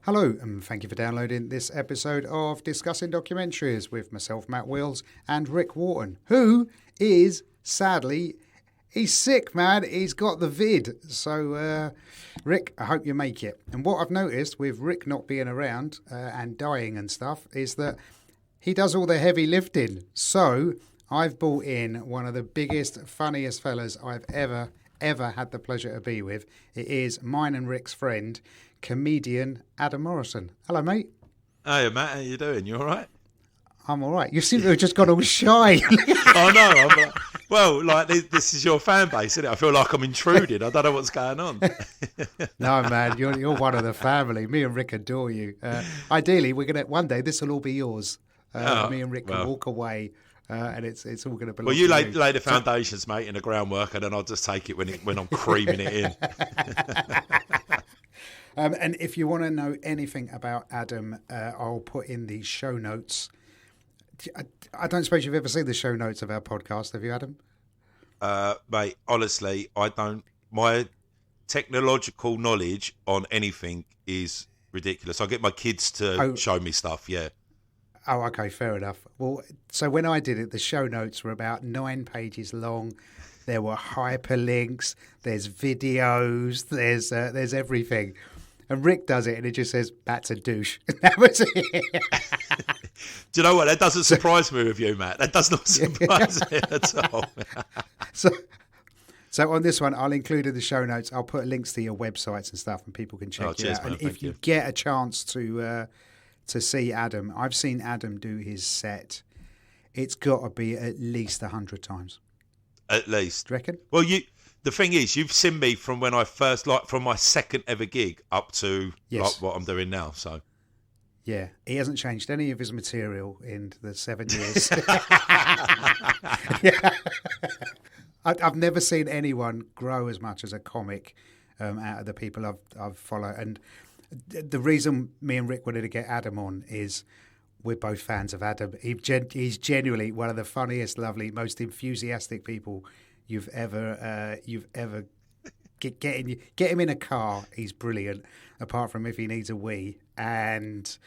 Hello, and thank you for downloading this episode of Discussing Documentaries with myself, Matt Wills, and Rick Wharton, who is, sadly, he's sick, man. He's got the vid. So, Rick, I hope you make it. And what I've noticed with Rick not being around and dying and stuff is that he does all the heavy lifting. So, I've brought in one of the biggest, funniest fellas I've ever had the pleasure to be with. It is mine and Rick's friend, comedian Adam Morrison. Hello, mate. Hey, Matt, how you doing? You all right? I'm all right. You seem to have just gone all shy. Oh, no. Well, this is your fan base, isn't it? I feel like I'm intruding. I don't know what's going on. No, man, you're one of the family. Me and Rick adore you. Ideally, we're gonna one day this will all be yours. Me and Rick can walk away. And it's all going to belong. Well, you to lay the foundations, mate, and the groundwork, and then I'll just take it when I'm creaming it in. And if you want to know anything about Adam, I'll put in the show notes. I don't suppose you've ever seen the show notes of our podcast, have you, Adam? Mate, honestly, I don't. My technological knowledge on anything is ridiculous. I get my kids to show me stuff, yeah. Oh, okay, fair enough. Well, so when I did it, the show notes were about 9 pages long. There were hyperlinks, there's videos, there's everything. And Rick does it, and it just says, "That's a douche." That was it. Do you know what? That doesn't surprise me with you, Matt. That does not surprise me at all. So on this one, I'll include in the show notes. I'll put links to your websites and stuff, and people can check you out. Man, and if you get a chance to see Adam, I've seen Adam do his set. It's got to be at least 100 times. At least. Do you reckon? Well, the thing is, you've seen me from when I first, from my second ever gig up to what I'm doing now. So, yeah, he hasn't changed any of his material in the 7 years. Yeah. I've never seen anyone grow as much as a comic out of the people I've followed. And the reason me and Rick wanted to get Adam on is we're both fans of Adam. He's genuinely one of the funniest, lovely, most enthusiastic people you've ever get him in a car. He's brilliant. Apart from if he needs a wee, and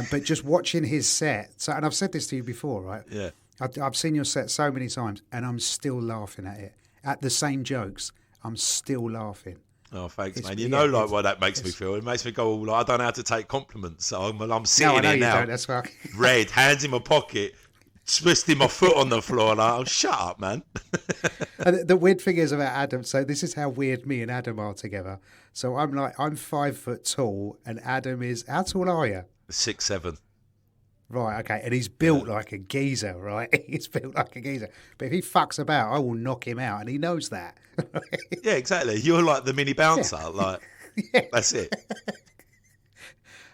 but just watching his set. So, and I've said this to you before, right? Yeah. I've seen your set so many times, and I'm still laughing at it. At the same jokes, I'm still laughing. Oh, thanks, man. You know, what that makes me feel. It makes me go, I don't know how to take compliments. So I'm sitting here now, that's why. red, hands in my pocket, twisting my foot on the floor, and I'm shut up, man. And the weird thing is about Adam, so this is how weird me and Adam are together. So I'm 5 foot tall, and Adam is, how tall are you? 6'7". Right, okay, and he's built like a geezer, right? He's built like a geezer. But if he fucks about, I will knock him out, and he knows that. Yeah, exactly. You're like the mini bouncer, like, that's it.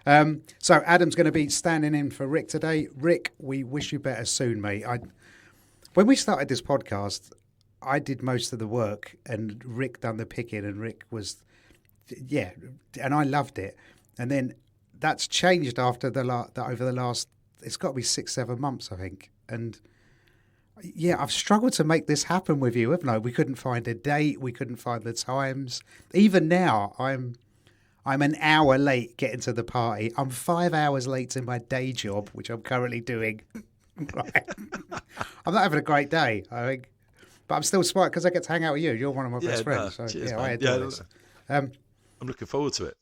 So Adam's going to be standing in for Rick today. Rick, we wish you better soon, mate. When we started this podcast, I did most of the work, and Rick done the picking, and Rick was, and I loved it. And then that's changed after over the last, it's got to be 6-7 months, I think. And yeah, I've struggled to make this happen with you, haven't I? We couldn't find a date. We couldn't find the times. Even now, I'm an hour late getting to the party. I'm 5 hours late to my day job, which I'm currently doing. Right. I'm not having a great day, I think. But I'm still smart because I get to hang out with you. You're one of my best friends. So, cheers, I adore this. I'm looking forward to it.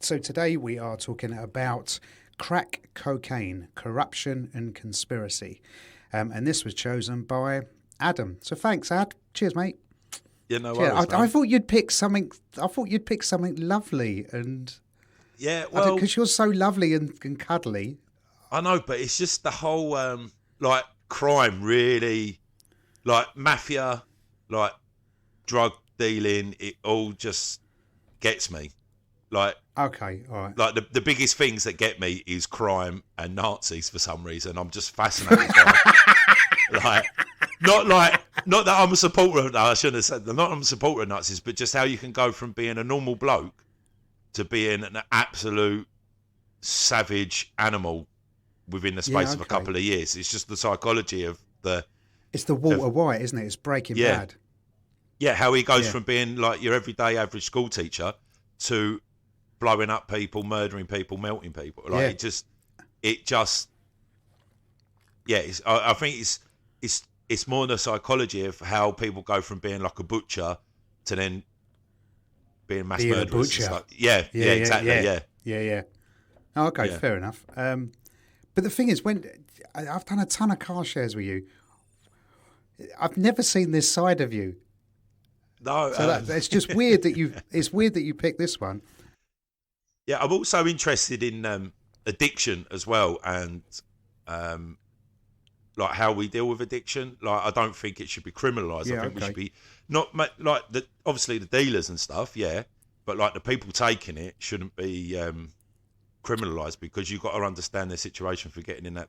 So today we are talking about crack cocaine, corruption and conspiracy. And this was chosen by Adam. So thanks, Ad. Cheers, mate. Yeah, no worries, I thought you'd pick something. I thought you'd pick something lovely and. Yeah, well, because you're so lovely and cuddly. I know, but it's just the whole crime, really, like mafia, like drug dealing. It all just gets me. Like, okay, all right. Like the biggest things that get me is crime and Nazis for some reason. I'm just fascinated by not that I'm a supporter of, no, I shouldn't have said that, not I'm a supporter of Nazis, but just how you can go from being a normal bloke to being an absolute savage animal within the space of a couple of years. It's just the psychology of the... It's the Walter White, isn't it? It's Breaking Bad. Yeah, how he goes from being like your everyday average school teacher to blowing up people, murdering people, melting people. Like it just I think it's more the psychology of how people go from being like a butcher to then being mass murderers. A butcher. Like, exactly. Yeah. Oh, okay, fair enough. But the thing is, when I've done a ton of car shares with you, I've never seen this side of you. No, so it's just weird that you picked this one. Yeah, I'm also interested in addiction as well, and like how we deal with addiction. Like, I don't think it should be criminalised. I think we should be not like obviously the dealers and stuff. Yeah, but like the people taking it shouldn't be criminalised, because you've got to understand their situation for getting in that.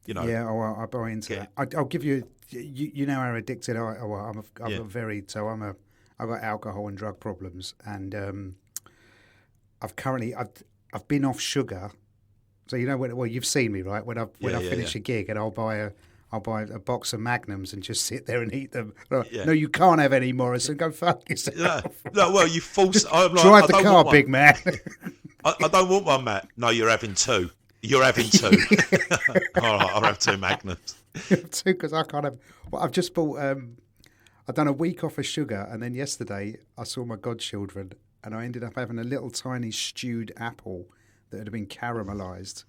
You know. Yeah, I buy into that. I'll give you. You know how addicted I. I'm I've got alcohol and drug problems, and I've been off sugar. So you know you've seen me, right? When I finish a gig and I'll buy a box of Magnums and just sit there and eat them. No, you can't have any, Morrison. Go fuck yourself. No, well, you force. Drive the car, big man. I don't want one, Matt. No, you're having two. You're having two. All right, I'll have two Magnums. Two, because I can't have. Well, I've just bought. I've done a week off of sugar, and then yesterday I saw my godchildren, and I ended up having a little tiny stewed apple that had been caramelised.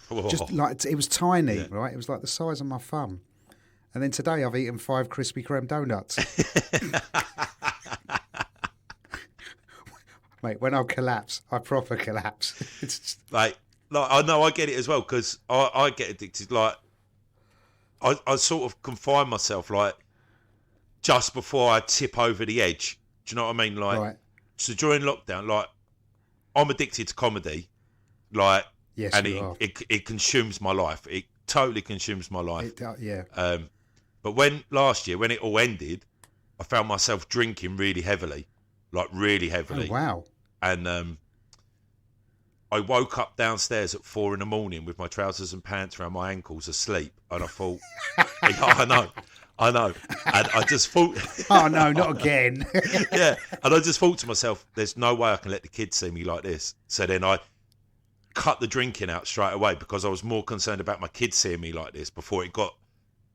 Whoa. Just like it was tiny, right? It was like the size of my thumb. And then today I've eaten 5 Krispy Kreme donuts. Mate, when I collapse, I proper collapse. It's just... like I know I get it as well, because I get addicted. Like I sort of confine myself, like just before I tip over the edge. Do you know what I mean? Like, so during lockdown, like I'm addicted to comedy. Like, yes, and it consumes my life. It totally consumes my life. But when last year, when it all ended, I found myself drinking really heavily, like really heavily. Oh, wow. And I woke up downstairs at 4 a.m. with my trousers and pants around my ankles, asleep, and I thought, I know. And I just thought, oh no, not again. Yeah, and I just thought to myself, there's no way I can let the kids see me like this. So then I cut the drinking out straight away, because I was more concerned about my kids seeing me like this before it got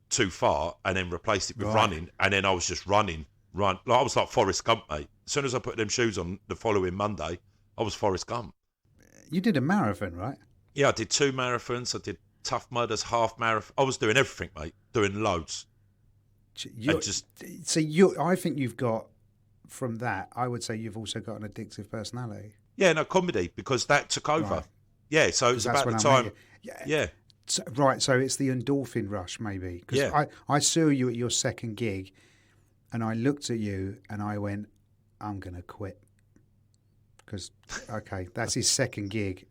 too far, and then replaced it with running. And then I was just run. Like, I was like Forrest Gump, mate. As soon as I put them shoes on the following Monday, I was Forrest Gump. You did a marathon, right? Yeah, I did 2 marathons. I did Tough Mudders, half marathon. I was doing everything, mate. Doing loads. I think you've got, from that, I would say you've also got an addictive personality. Yeah, no, comedy, because that took over. Right. Yeah, so it's about the time. Yeah. So, right, so it's the endorphin rush, maybe. Because I saw you at your second gig, and I looked at you, and I went, I'm going to quit. Because, okay, that's his second gig.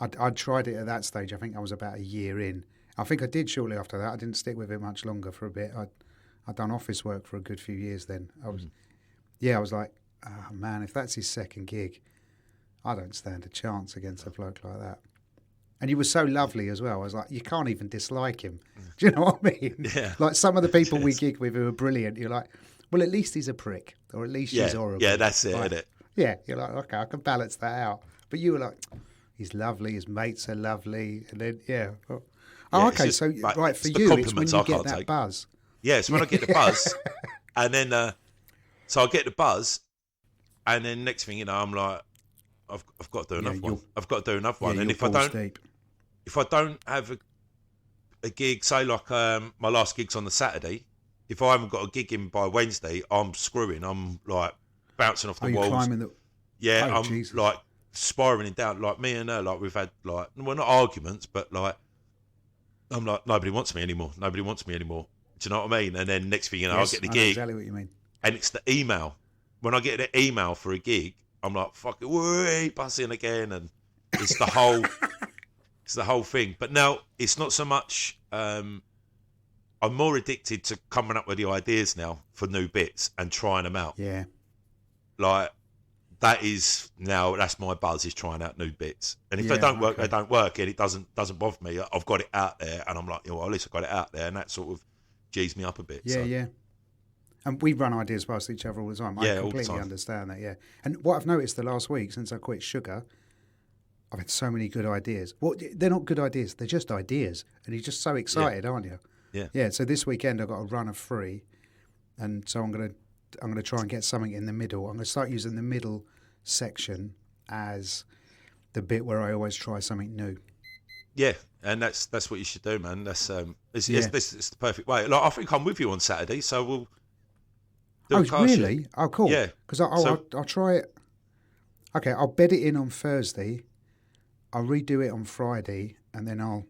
I'd tried it at that stage. I think I was about a year in. I think I did shortly after that. I didn't stick with it much longer for a bit. I'd done office work for a good few years then. I was like, oh man, if that's his second gig, I don't stand a chance against a bloke like that. And you were so lovely as well. I was like, you can't even dislike him. Do you know what I mean? Yeah. Like some of the people we gig with who are brilliant, you're like, well, at least he's a prick, or at least she's horrible. Yeah, that's it, like, isn't it? Yeah, you're like, okay, I can balance that out. But you were like, he's lovely, his mates are lovely, and then okay. So like, right for you, it's when you get that buzz. Yeah, it's when I get the buzz, and then so I get the buzz, and then next thing you know, I'm like, I've got to do another one. I've got to do another one, and if I don't have a gig, say like my last gig's on the Saturday, if I haven't got a gig in by Wednesday, I'm screwing. I'm like bouncing off the walls. Climbing I'm Jesus. Like spiraling down. Like me and her, like we've had like, well, not arguments, but like I'm like, nobody wants me anymore. Nobody wants me anymore. Do you know what I mean? And then next thing you know, I'll get the gig. Exactly what you mean. And it's the email. When I get the email for a gig, I'm like, fuck it, wait, buzzing again, and it's the whole, it's the whole thing. But now it's not so much I'm more addicted to coming up with the ideas now for new bits and trying them out. Yeah. Like, that's my buzz, is trying out new bits. And if they Yeah, don't work, okay. they don't work, and it doesn't bother me. I've got it out there, and I'm like, well, at least I got it out there, and that sort of G's me up a bit. Yeah, so. yeah. And we run ideas past each other all the time. Yeah, I all the completely time. understand that, yeah. And what I've noticed the last week since I quit sugar, I've had so many good ideas. Well, they're not good ideas, they're just ideas. And you're just so excited, aren't you? Yeah. Yeah, so this weekend I've got a run of 3. And so I'm gonna try and get something in the middle. I'm gonna start using the middle section as the bit where I always try something new. Yeah, and that's what you should do, man. That's it's the perfect way. Like, I think I'm with you on Saturday, so we'll do a car really? shoot. Oh, cool. Yeah. Because I'll try it. Okay, I'll bed it in on Thursday. I'll redo it on Friday, and then I'll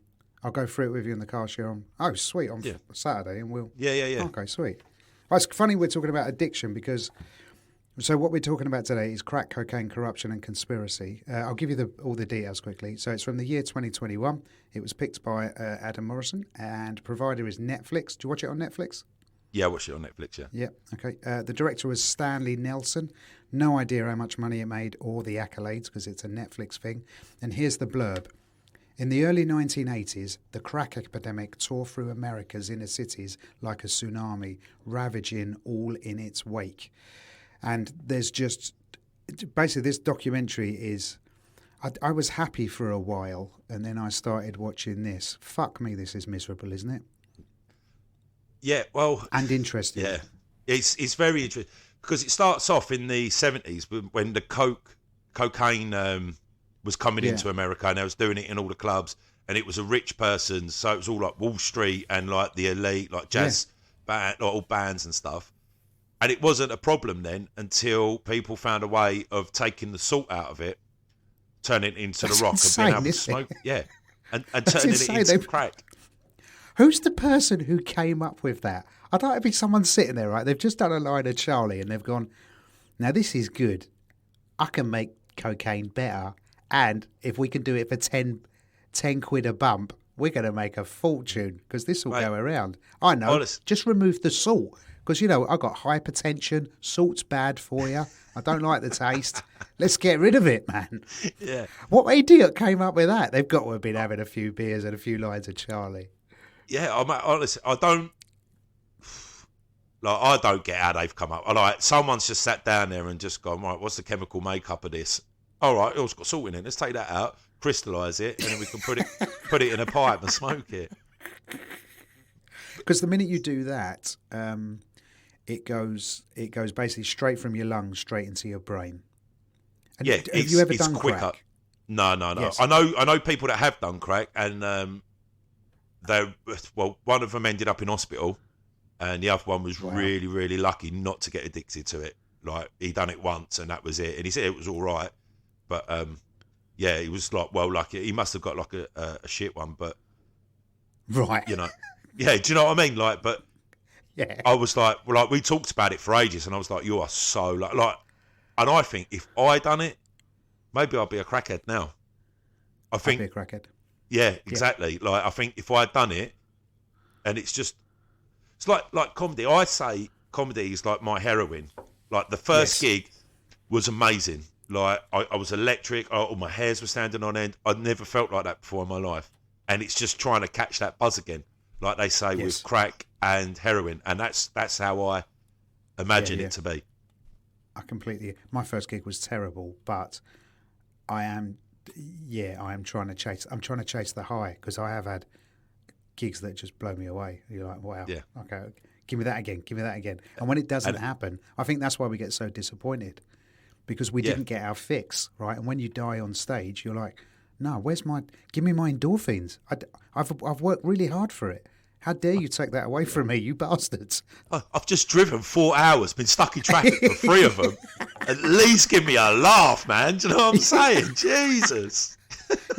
go through it with you in the car show on Saturday, and we'll. Yeah. Okay, sweet. Well, it's funny we're talking about addiction because. So what we're talking about today is crack cocaine, corruption and conspiracy. I'll give you all the details quickly. So it's from the year 2021. It was picked by Adam Morrison, and provider is Netflix. Do you watch it on Netflix? Yeah, I watched it on Netflix, yeah. Yeah, okay. The director was Stanley Nelson. No idea how much money it made or the accolades because it's a Netflix thing. And here's the blurb. In the early 1980s, the crack epidemic tore through America's inner cities like a tsunami, ravaging all in its wake. And there's just basically this documentary is. I was happy for a while, and then I started watching this. Fuck me, this is miserable, isn't it? Yeah, well, and interesting. Yeah, it's very interesting because it starts off in the 70s when the cocaine was coming into America, and they was doing it in all the clubs, and it was a rich person, so it was all like Wall Street and like the elite, like jazz band, like all bands and stuff. And it wasn't a problem then until people found a way of taking the salt out of it, turning it into the rock, insane, and being able to smoke. Yeah, and turning it into crack. Who's the person who came up with that? I'd like to be someone sitting there, right? They've just done a line of Charlie, and they've gone, "Now this is good. I can make cocaine better, and if we can do it for 10 quid a bump, we're going to make a fortune because this will go around." I know. Honest. Just remove the salt. Because, you know, I've got hypertension. Salt's bad for you. I don't like the taste. Let's get rid of it, man. Yeah. What idiot came up with that? They've got to have been having a few beers and a few lines of Charlie. Yeah, honestly, I don't get how they've come up. Someone's just sat down there and just gone, right, what's the chemical makeup of this? All right, it's got salt in it. Let's take that out, crystallise it, and then we can put it in a pipe and smoke it. Because the minute you do that, it goes basically straight from your lungs straight into your brain. And yeah, have you ever done quicker. crack? No. Yes. I know people that have done crack, and one of them ended up in hospital, and the other one was really, really lucky not to get addicted to it. Like, he done it once, and that was it. And he said it was all right, but he was like, well, lucky. He must have got like a shit one, but right, you know, yeah. Do you know what I mean? Like, but. Yeah. I was like, we talked about it for ages, and I was like, you are so like, and I think if I done it, maybe I'd be a crackhead now. I'd be a crackhead. Yeah, exactly. Yeah. Like, I think if I had done it, and it's like comedy. I say comedy is like my heroin. Like, the first gig was amazing. Like, I was electric. All my hairs were standing on end. I'd never felt like that before in my life, and it's just trying to catch that buzz again. Like they say with crack and heroin, and that's how I imagine it to be. My first gig was terrible, but I am trying to chase the high because I have had gigs that just blow me away. You're like, wow, okay, give me that again. And when it doesn't happen, I think that's why we get so disappointed because we didn't get our fix, right? And when you die on stage, you're like, no, give me my endorphins. I've worked really hard for it. How dare you take that away from me, you bastards? I've just driven 4 hours, been stuck in traffic for 3 of them. At least give me a laugh, man. Do you know what I'm saying? Jesus.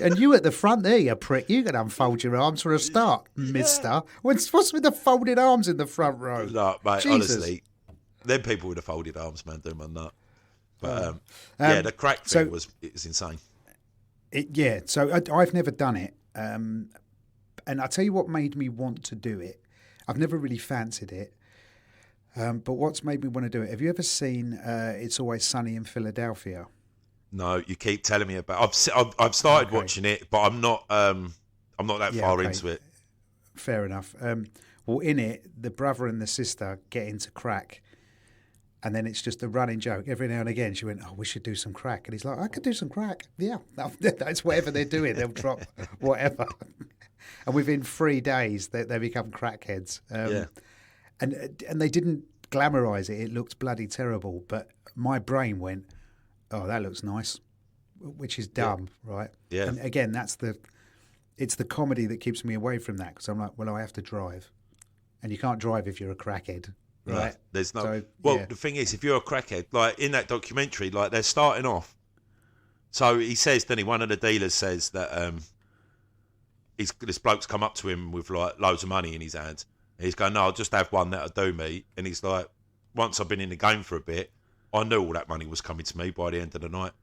And you at the front there, you prick. You can unfold your arms for a start, mister. What's with the folded arms in the front row? No, mate, Jesus. Honestly, them people with the folded arms, man, do my nut. But, the crack thing was insane. So I've never done it. And I'll tell you what made me want to do it. I've never really fancied it. But what's made me want to do it? Have you ever seen It's Always Sunny in Philadelphia? No, you keep telling me about. I've started watching it, but I'm not that far into it. Fair enough. Well, in it, the brother and the sister get into crack, and then it's just a running joke. Every now and again, she went, "Oh, we should do some crack," and he's like, "I could do some crack." Yeah, that's whatever they're doing. They'll drop whatever, and within 3 days, they become crackheads. And they didn't glamorize it. It looked bloody terrible, but my brain went, "Oh, that looks nice," which is dumb, right? Yeah. And again, it's the comedy that keeps me away from that, because I'm like, well, I have to drive, and you can't drive if you're a crackhead, right? No, there's no. So, the thing is, if you're a crackhead, like in that documentary, like they're starting off. So he says, then one of the dealers says that this bloke's come up to him with like loads of money in his hands. And he's going, "No, I'll just have one that'll do me." And he's like, "Once I've been in the game for a bit, I knew all that money was coming to me by the end of the night."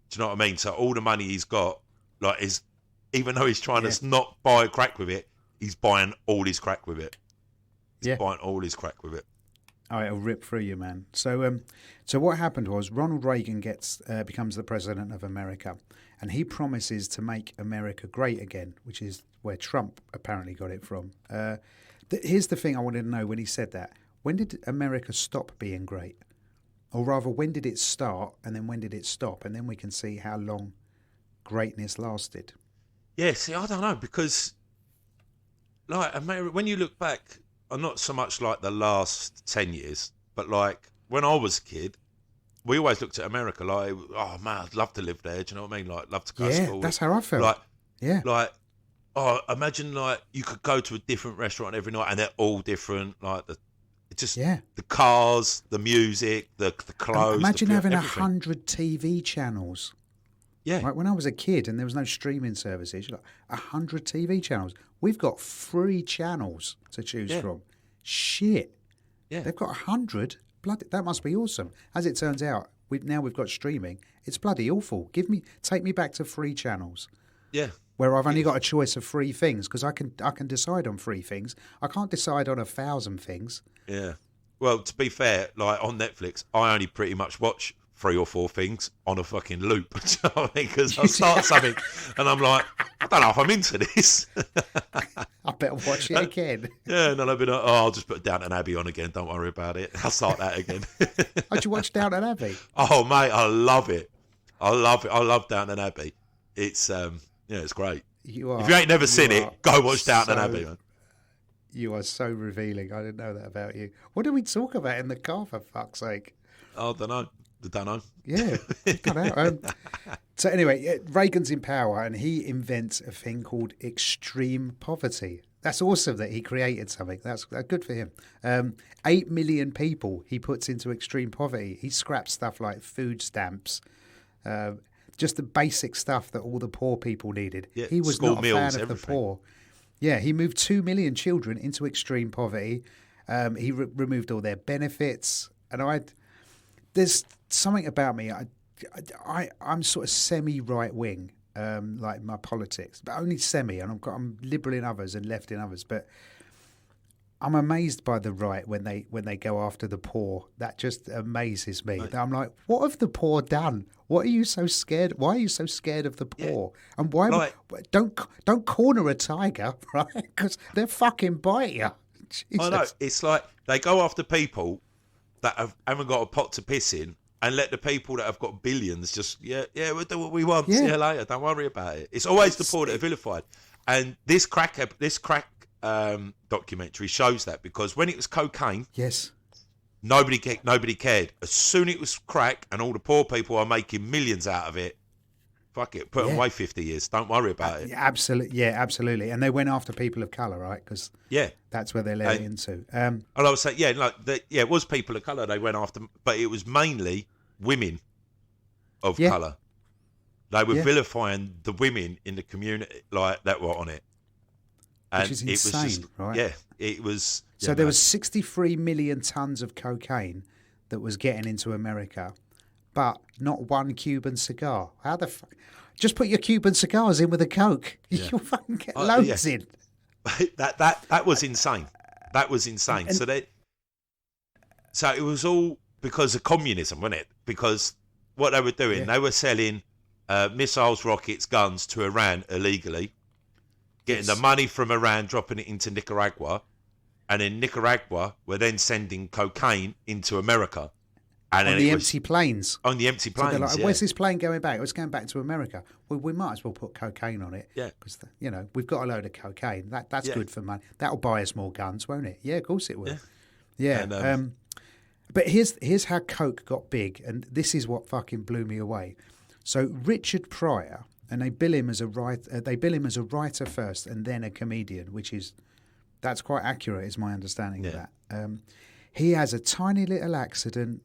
Do you know what I mean? So all the money he's got, like, is, even though he's trying to not buy crack with it, he's buying all his crack with it. He's buying all his crack with it. Oh, it'll rip through you, man. So what happened was Ronald Reagan becomes the president of America, and he promises to make America great again, which is where Trump apparently got it from. Here's the thing I wanted to know when he said that. When did America stop being great? Or rather, when did it start, and then when did it stop? And then we can see how long greatness lasted. Yeah, see, I don't know, because like America, when you look back, not so much like the last 10 years, but like when I was a kid, we always looked at America like, oh man, I'd love to live there. Do you know what I mean? Like, love to go to school. Yeah, that's how I felt. Like, oh, imagine like you could go to a different restaurant every night and they're all different. Like the cars, the music, the clothes. Imagine having everything. 100 TV channels. Yeah. Like when I was a kid and there was no streaming services, you're like 100 TV channels. We've got 3 channels to choose from. Shit. Yeah. They've got 100. Bloody, that must be awesome. As it turns out, we've got streaming. It's bloody awful. Take me back to 3 channels. Yeah. Where I've only got a choice of 3 things, because I can decide on 3 things. I can't decide on 1,000 things. Yeah. Well, to be fair, like on Netflix, I only pretty much watch 3 or 4 things on a fucking loop. Do you know what I mean? Because I start something and I'm like, I don't know if I'm into this. I better watch it again. Yeah, and then I'll be like, I'll just put Downton Abbey on again. Don't worry about it. I'll start that again. How'd you watch Downton Abbey? Oh, mate, I love it. I love Downton Abbey. It's it's great. If you ain't never seen it, go watch Downton Abbey, man. You are so revealing. I didn't know that about you. What did we talk about in the car, for fuck's sake? I don't know. Yeah, cut out. So anyway, Reagan's in power, and he invents a thing called extreme poverty. That's awesome that he created something. That's good for him. 8 million people he puts into extreme poverty. He scraps stuff like food stamps, just the basic stuff that all the poor people needed. Yeah, he was school not a meals, fan of everything. the poor. Yeah, he moved 2 million children into extreme poverty. He removed all their benefits, and there's something about me. I'm sort of semi-right wing, like my politics, but only semi. And I'm liberal in others and left in others. But I'm amazed by the right when they go after the poor. That just amazes me. Right. I'm like, what have the poor done? What are you so scared? Why are you so scared of the poor? Yeah. And why don't corner a tiger, right? Because they'll fucking bite you. Jesus. I know. It's like they go after people that haven't got a pot to piss in, and let the people that have got billions just we'll do what we want. See you later. Don't worry about it. It's always the poor that are vilified. And this crack documentary shows that, because when it was cocaine, nobody cared. As soon as it was crack and all the poor people are making millions out of it, fuck it, put them away 50 years. Don't worry about it. Absolutely. And they went after people of colour, right? Because that's where they led it into. And I would say, it was people of colour they went after, but it was mainly women of colour. They were vilifying the women in the community like that were on it. And which is insane, it was just, right? Yeah, it was. So there was 63 million tons of cocaine that was getting into America, but not one Cuban cigar. How the fuck? Just put your Cuban cigars in with a Coke. You'll fucking get loads in. That was insane. That was insane. And So it was all because of communism, wasn't it? Because what they were doing, they were selling missiles, rockets, guns to Iran illegally, getting the money from Iran, dropping it into Nicaragua, and then Nicaragua were then sending cocaine into America. And on the empty planes. On the empty planes, so they're like, where's this plane going back? It's going back to America. Well, we might as well put cocaine on it. Yeah. Because, we've got a load of cocaine. That's good for money. That'll buy us more guns, won't it? Yeah, of course it will. Yeah. And, but here's how Coke got big, and this is what fucking blew me away. So Richard Pryor, and they bill him as a writer first, and then a comedian, that's quite accurate, is my understanding of that. He has a tiny little accident,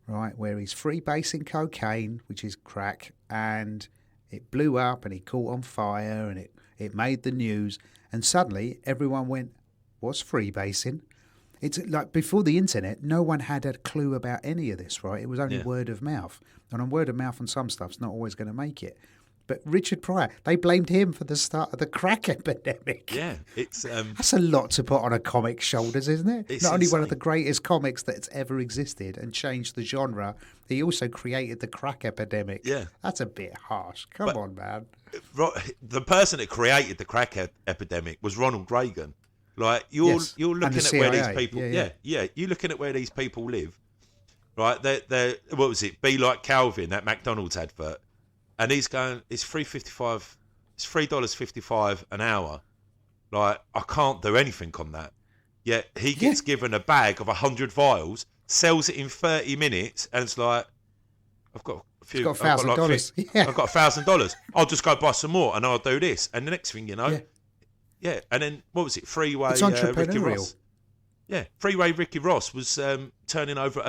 right, where he's freebasing cocaine, which is crack, and it blew up, and he caught on fire, and it made the news, and suddenly everyone went, "What's freebasing?" It's like before the internet, no one had a clue about any of this, right? It was only word of mouth. And on word of mouth on some stuff's not always going to make it. But Richard Pryor, they blamed him for the start of the crack epidemic. Yeah, it's... That's a lot to put on a comic's shoulders, isn't it? It's not only one insane. of the greatest comics that's ever existed and changed the genre, he also created the crack epidemic. Yeah. That's a bit harsh. Come on, man. The person that created the crack epidemic was Ronald Reagan. Like you're looking at where these people, you're looking at where these people live, right? They're what was it? Be like Calvin, that McDonald's advert, and he's going, it's $3.55, it's $3.55 an hour. Like I can't do anything on that. Yet he gets given a bag of 100 vials, sells it in 30 minutes, and it's like, I've got a few, got $1,000. I've got $1,000. I'll just go buy some more, and I'll do this, and the next thing you know. Yeah. Yeah, and then what was it? Freeway It's Ricky entrepreneurial. Ross. Yeah, Freeway Ricky Ross was turning over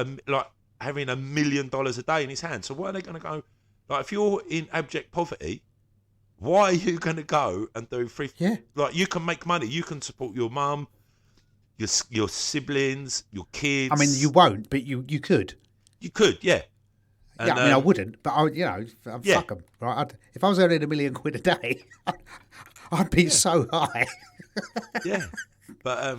having $1 million a day in his hand. So why are they going to go? Like, if you're in abject poverty, why are you going to go and do free? Yeah. Like, you can make money. You can support your mum, your siblings, your kids. I mean, you won't, but you could. You could, yeah. And, I would, but fuck them, right? If I was earning £1 million a day, I'd be so high. Yeah, but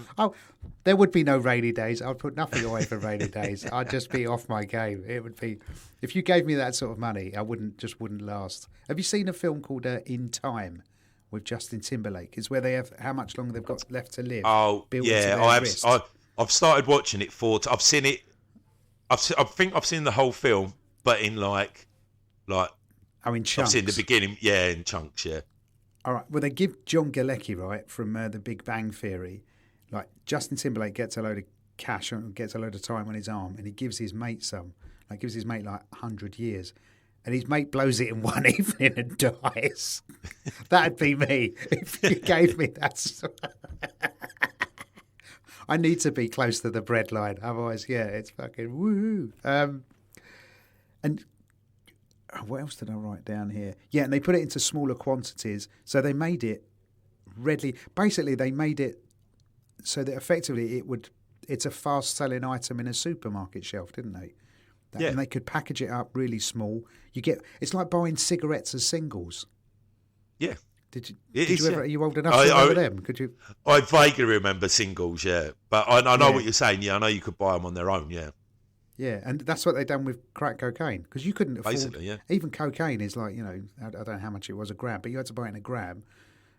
there would be no rainy days. I'd put nothing away for rainy days. I'd just be off my game. It would be, if you gave me that sort of money, I wouldn't last. Have you seen a film called In Time with Justin Timberlake? It's where they have how much longer they've got left to live. Oh, yeah, I've started watching it I've seen it. I think I've seen the whole film, but in like. Oh, in chunks. I've seen the beginning, in chunks, yeah. All right. Well, they give John Galecki, right, from The Big Bang Theory, like Justin Timberlake gets a load of cash and gets a load of time on his arm, and he gives his mate some. Like, gives his mate like 100 years. And his mate blows it in one evening and dies. That'd be me if you gave me that. I need to be close to the breadline. Otherwise, it's fucking woo. And what else did I write down here? Yeah, and they put it into smaller quantities. So they made it readily. Basically, they made it so that effectively it's a fast-selling item in a supermarket shelf, didn't they? And they could package it up really small. It's like buying cigarettes as singles. Yeah. Did you ever? Are you old enough to remember them? Could you? I vaguely remember singles, yeah. But I know what you're saying. Yeah, I know you could buy them on their own. Yeah. Yeah, and that's what they've done with crack cocaine because you couldn't afford. Basically, yeah. Even cocaine is like I don't know how much it was a gram, but you had to buy it in a gram,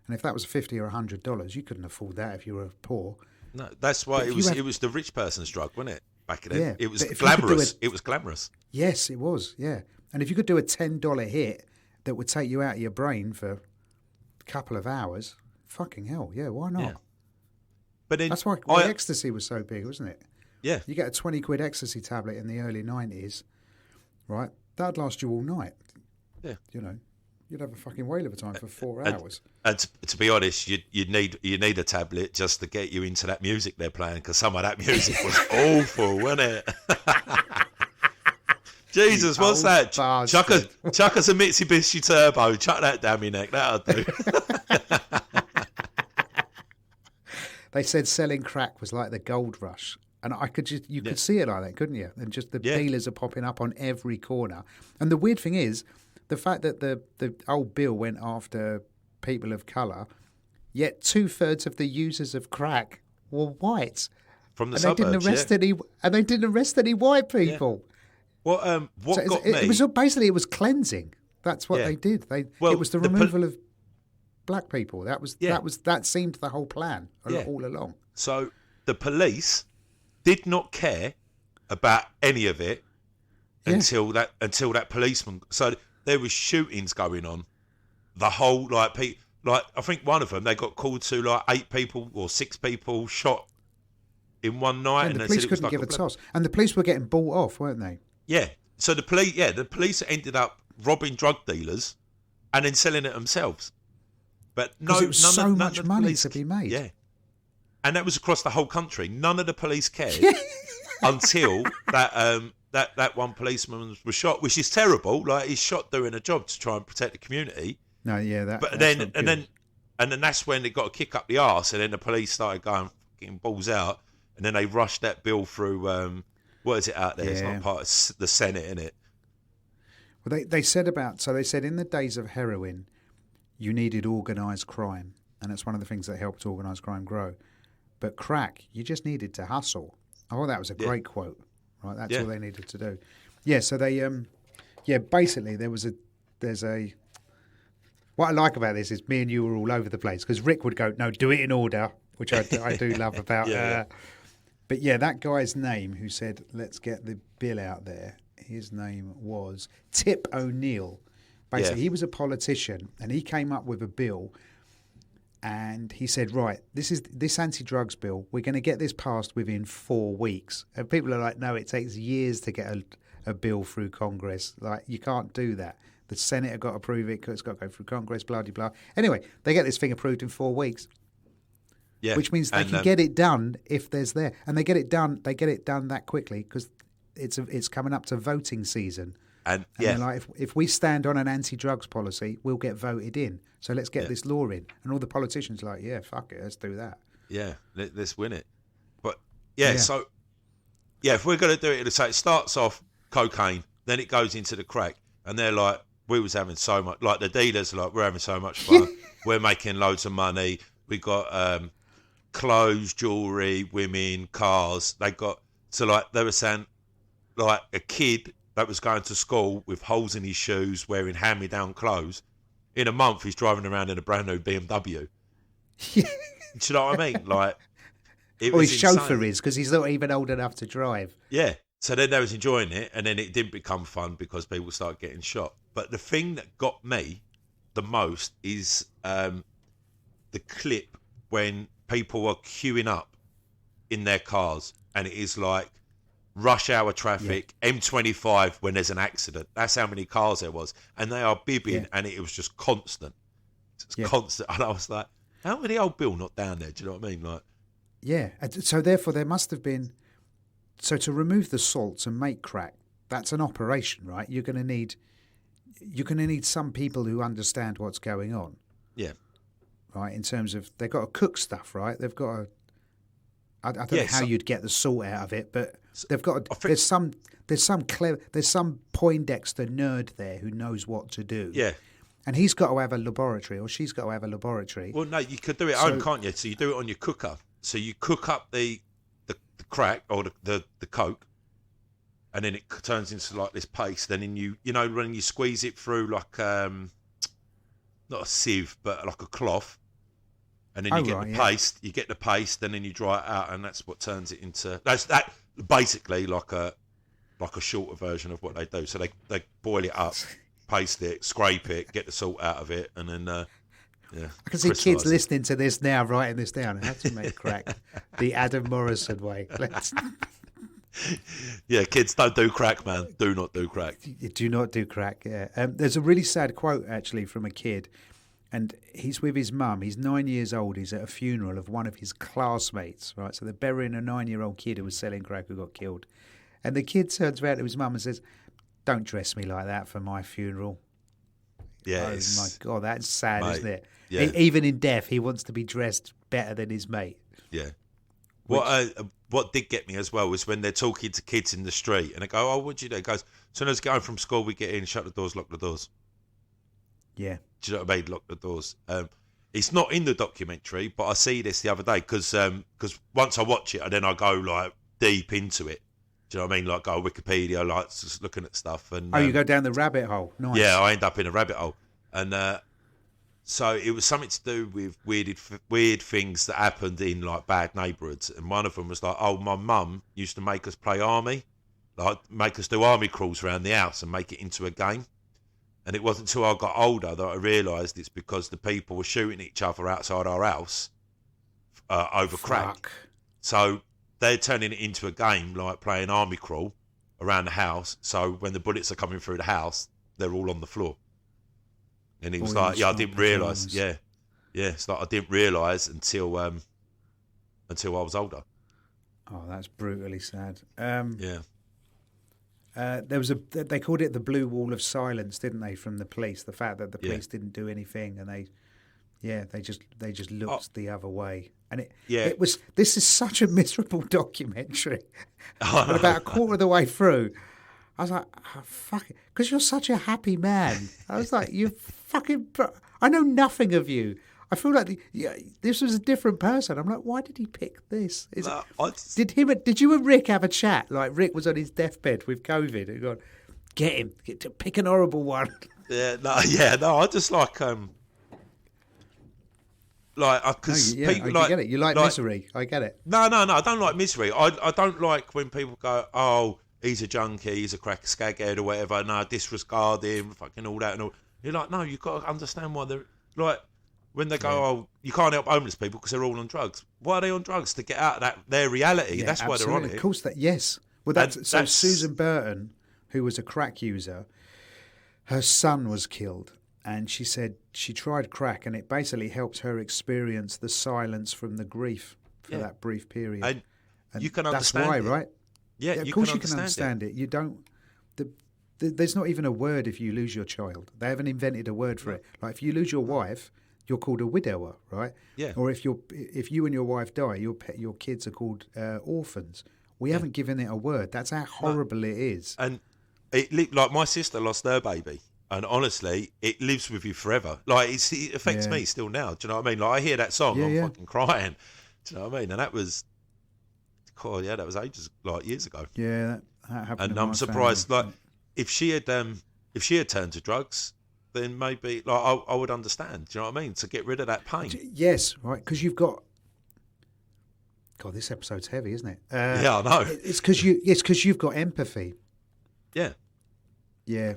and if that was $50 or $100, you couldn't afford that if you were poor. No, that's why it was the rich person's drug, wasn't it? Back then, yeah, it was glamorous. It was glamorous. Yes, it was. Yeah, and if you could do a $10 hit that would take you out of your brain for a couple of hours, fucking hell, yeah, why not? Yeah. But then that's why ecstasy was so big, wasn't it? Yeah. You get a 20 quid ecstasy tablet in the early 90s, right? That'd last you all night. Yeah. You'd have a fucking whale of a time for 4 hours. And to be honest, you need a tablet just to get you into that music they're playing because some of that music was awful, wasn't it? Jesus, what's that? Chuck us a Mitsubishi Turbo. Chuck that down your neck. That'll do. They said selling crack was like the gold rush. And you could see it like that, couldn't you? And just the dealers are popping up on every corner. And the weird thing is, the fact that the old bill went after people of colour, yet 2/3 of the users of crack were white. From the And suburbs, they didn't arrest any white people. What So got me? it was basically it was cleansing. That's what they did. It was the removal of black people. That seemed the whole plan all along. So the police did not care about any of it until that policeman. So there was shootings going on. The whole I think one of them they got called to 8 people or 6 people shot in one night, And the police couldn't give a toss. And the police were getting bought off, weren't they? Yeah. So the police ended up robbing drug dealers and then selling it themselves. But it was so much money to be made. Yeah. And that was across the whole country. None of the police cared until that one policeman was shot, which is terrible. Like he's shot doing a job to try and protect the community. No, yeah, then that's when it got a kick up the arse, and then the police started going fucking balls out, and then they rushed that bill through. What is it out there? It's not part of the Senate, isn't it? Well, they said in the days of heroin, you needed organised crime, and that's one of the things that helped organised crime grow. But crack, you just needed to hustle. Oh, that was a great quote, right? That's all they needed to do. Yeah, so they, basically there's a. What I like about this is me and you were all over the place because Rick would go, no, do it in order, which I do love about. But yeah, that guy's name who said, let's get the bill out there. His name was Tip O'Neill. Basically, he was a politician and he came up with a bill and he said, right, this anti-drugs bill, we're going to get this passed within 4 weeks. And people are like, no, it takes years to get a bill through Congress. Like, you can't do that. The Senate have got to approve it because it's got to go through Congress, blah, blah, blah. Anyway, they get this thing approved in 4 weeks. Yeah. Which means they can get it done if there's there. And they get it done that quickly because it's coming up to voting season. And they're like, if we stand on an anti-drugs policy, we'll get voted in. So let's get this law in. And all the politicians are like, yeah, fuck it, let's do that. Yeah, let's win it. But, so, if we're going to do it, so it starts off cocaine, then it goes into the crack. And they're like, we was having so much, like the dealers are like, we're having so much fun. We're making loads of money. We got clothes, jewellery, women, cars. They were saying, like a kid that was going to school with holes in his shoes, wearing hand-me-down clothes. In a month, he's driving around in a brand new BMW. Do you know what I mean? Like, his chauffeur is because he's not even old enough to drive. Yeah. So then they was enjoying it, and then it didn't become fun because people started getting shot. But the thing that got me the most is the clip when people are queuing up in their cars, and it is like rush hour traffic, M25 when there's an accident. That's how many cars there was, and they are bibbing, and it was just constant. It's constant, and I was like, "How many old Bill not down there?" Do you know what I mean? Like, yeah. So therefore, there must have been. So to remove the salts and make crack, that's an operation, right? You're going to need some people who understand what's going on. Yeah. Right, in terms of they've got to cook stuff, right? They've got to. I don't know how you'd get the salt out of it, but they've got. There's some Poindexter nerd there who knows what to do. Yeah. And he's got to have a laboratory, or she's got to have a laboratory. Well, no, you could do it at home, can't you? So you do it on your cooker. So you cook up the crack or the coke, and then it turns into like this paste. Then when you squeeze it through like not a sieve, but like a cloth, and then you get the paste. You get the paste, and then you dry it out, and that's what turns it into. That's basically like a shorter version of what they do. So they boil it up, paste it, scrape it, get the salt out of it, and then. Yeah, I can see kids listening to this now, writing this down. How to make crack the Adam Morrison way. Yeah, kids, don't do crack, man. Do not do crack. Do not do crack, yeah. There's a really sad quote, actually, from a kid, and he's with his mum. He's 9 years old. He's at a funeral of one of his classmates, right? So they're burying a 9-year-old kid who was selling crack who got killed. And the kid turns around to his mum and says, "Don't dress me like that for my funeral." Yeah, oh my God, that's sad, isn't it? Yeah. Even in death, he wants to be dressed better than his mate. Yeah. What did get me as well was when they're talking to kids in the street and they go, "Oh, what'd you do?" It goes, "As soon as we get home from school, we get in, shut the doors, lock the doors." Yeah. Do you know what I mean? Lock the doors. It's not in the documentary, but I see this the other day because once I watch it, then I go like deep into it. Do you know what I mean? Like go Wikipedia, like just looking at stuff. And you go down the rabbit hole. Nice. Yeah, I end up in a rabbit hole, and so it was something to do with weird things that happened in like bad neighbourhoods, and one of them was like, oh, my mum used to make us play army, like make us do army crawls around the house and make it into a game. And it wasn't until I got older that I realised it's because the people were shooting each other outside our house over crack. So they're turning it into a game, like playing army crawl around the house. So when the bullets are coming through the house, they're all on the floor. And he was like, "Yeah, I didn't realise." Yeah, it's like I didn't realise until I was older. Oh, that's brutally sad. Yeah. There was they called it the blue wall of silence, didn't they, from the police? The fact that the police didn't do anything, and they just looked the other way. And it was. This is such a miserable documentary. And about a quarter of the way through, I was like, oh, fuck it, because you're such a happy man. I was like, you fucking. I know nothing of you. I feel like this was a different person. I'm like, why did he pick this? Did you and Rick have a chat? Like Rick was on his deathbed with COVID and gone, get him, pick an horrible one. No. I just like because people I get it. You like misery. I get it. No, I don't like misery. I don't like when people go, oh, he's a junkie, he's a crack skaghead or whatever. No, disregard him, fucking all that and all. You're like, no, you've got to understand why they're like. When they go, oh, you can't help homeless people because they're all on drugs. Why are they on drugs? To get out of their reality. Yeah, that's absolutely. why they're on it. Of course, yes. Well, that's Susan Burton, who was a crack user, her son was killed. And she said she tried crack and it basically helped her experience the silence from the grief for that brief period. And you can understand that's why, right? Yeah, of course you can understand it. You don't... There's not even a word if you lose your child. They haven't invented a word for it. Like if you lose your wife... You're called a widower, right? Yeah. Or if you and your wife die, your kids are called orphans. We haven't given it a word. That's how horrible it is. And like my sister lost her baby, and honestly, it lives with you forever. Like it affects me still now. Do you know what I mean? Like I hear that song, I'm fucking crying. Do you know what I mean? And that was, that was ages, like years ago. Yeah, that happened. And I'm surprised, family. Like if she had turned to drugs, then maybe like I would understand. Do you know what I mean? To get rid of that pain. Yes, right. Because you've got. God, this episode's heavy, isn't it? Yeah, I know. It's because you've got empathy. Yeah. Yeah.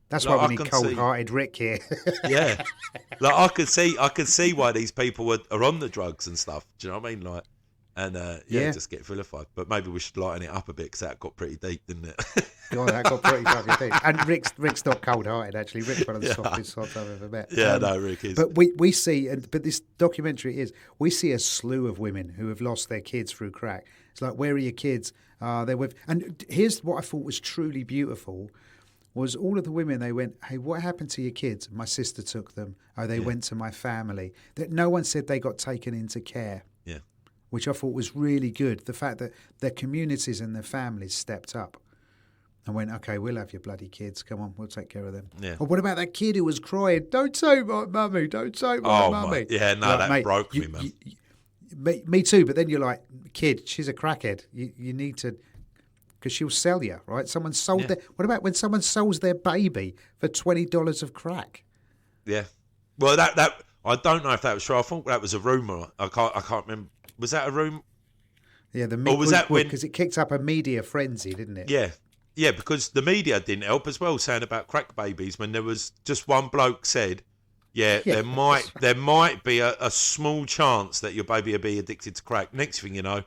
That's why we need cold-hearted Rick here. Yeah. Like I could see why these people are on the drugs and stuff. Do you know what I mean? Like, and just get vilified. But maybe we should lighten it up a bit because that got pretty deep, didn't it? God, that got pretty fucking deep. And Rick's not cold-hearted, actually. Rick's one of the softest sods I've ever met. Yeah, no, Rick is. But we see, but this documentary we see a slew of women who have lost their kids through crack. It's like, where are your kids? They're with... And here's what I thought was truly beautiful, was all of the women, they went, hey, what happened to your kids? My sister took them. Oh, they went to my family. That no one said they got taken into care. Yeah. Which I thought was really good. The fact that their communities and their families stepped up and went, okay, we'll have your bloody kids. Come on, we'll take care of them. Yeah. Or what about that kid who was crying? Don't say my mummy, don't say my mummy. Yeah, no, like, that mate, broke me, man. Me too, but then you're like, kid, she's a crackhead. You need to, because she'll sell you, right? Someone sold what about when someone sells their baby for $20 of crack? Yeah. Well, that I don't know if that was true. I thought that was a rumour. I can't remember. Was that a rumour? Yeah, because it kicked up a media frenzy, didn't it? Yeah. Yeah, because the media didn't help as well, saying about crack babies when there was just one bloke said, there might be a small chance that your baby will be addicted to crack. Next thing you know,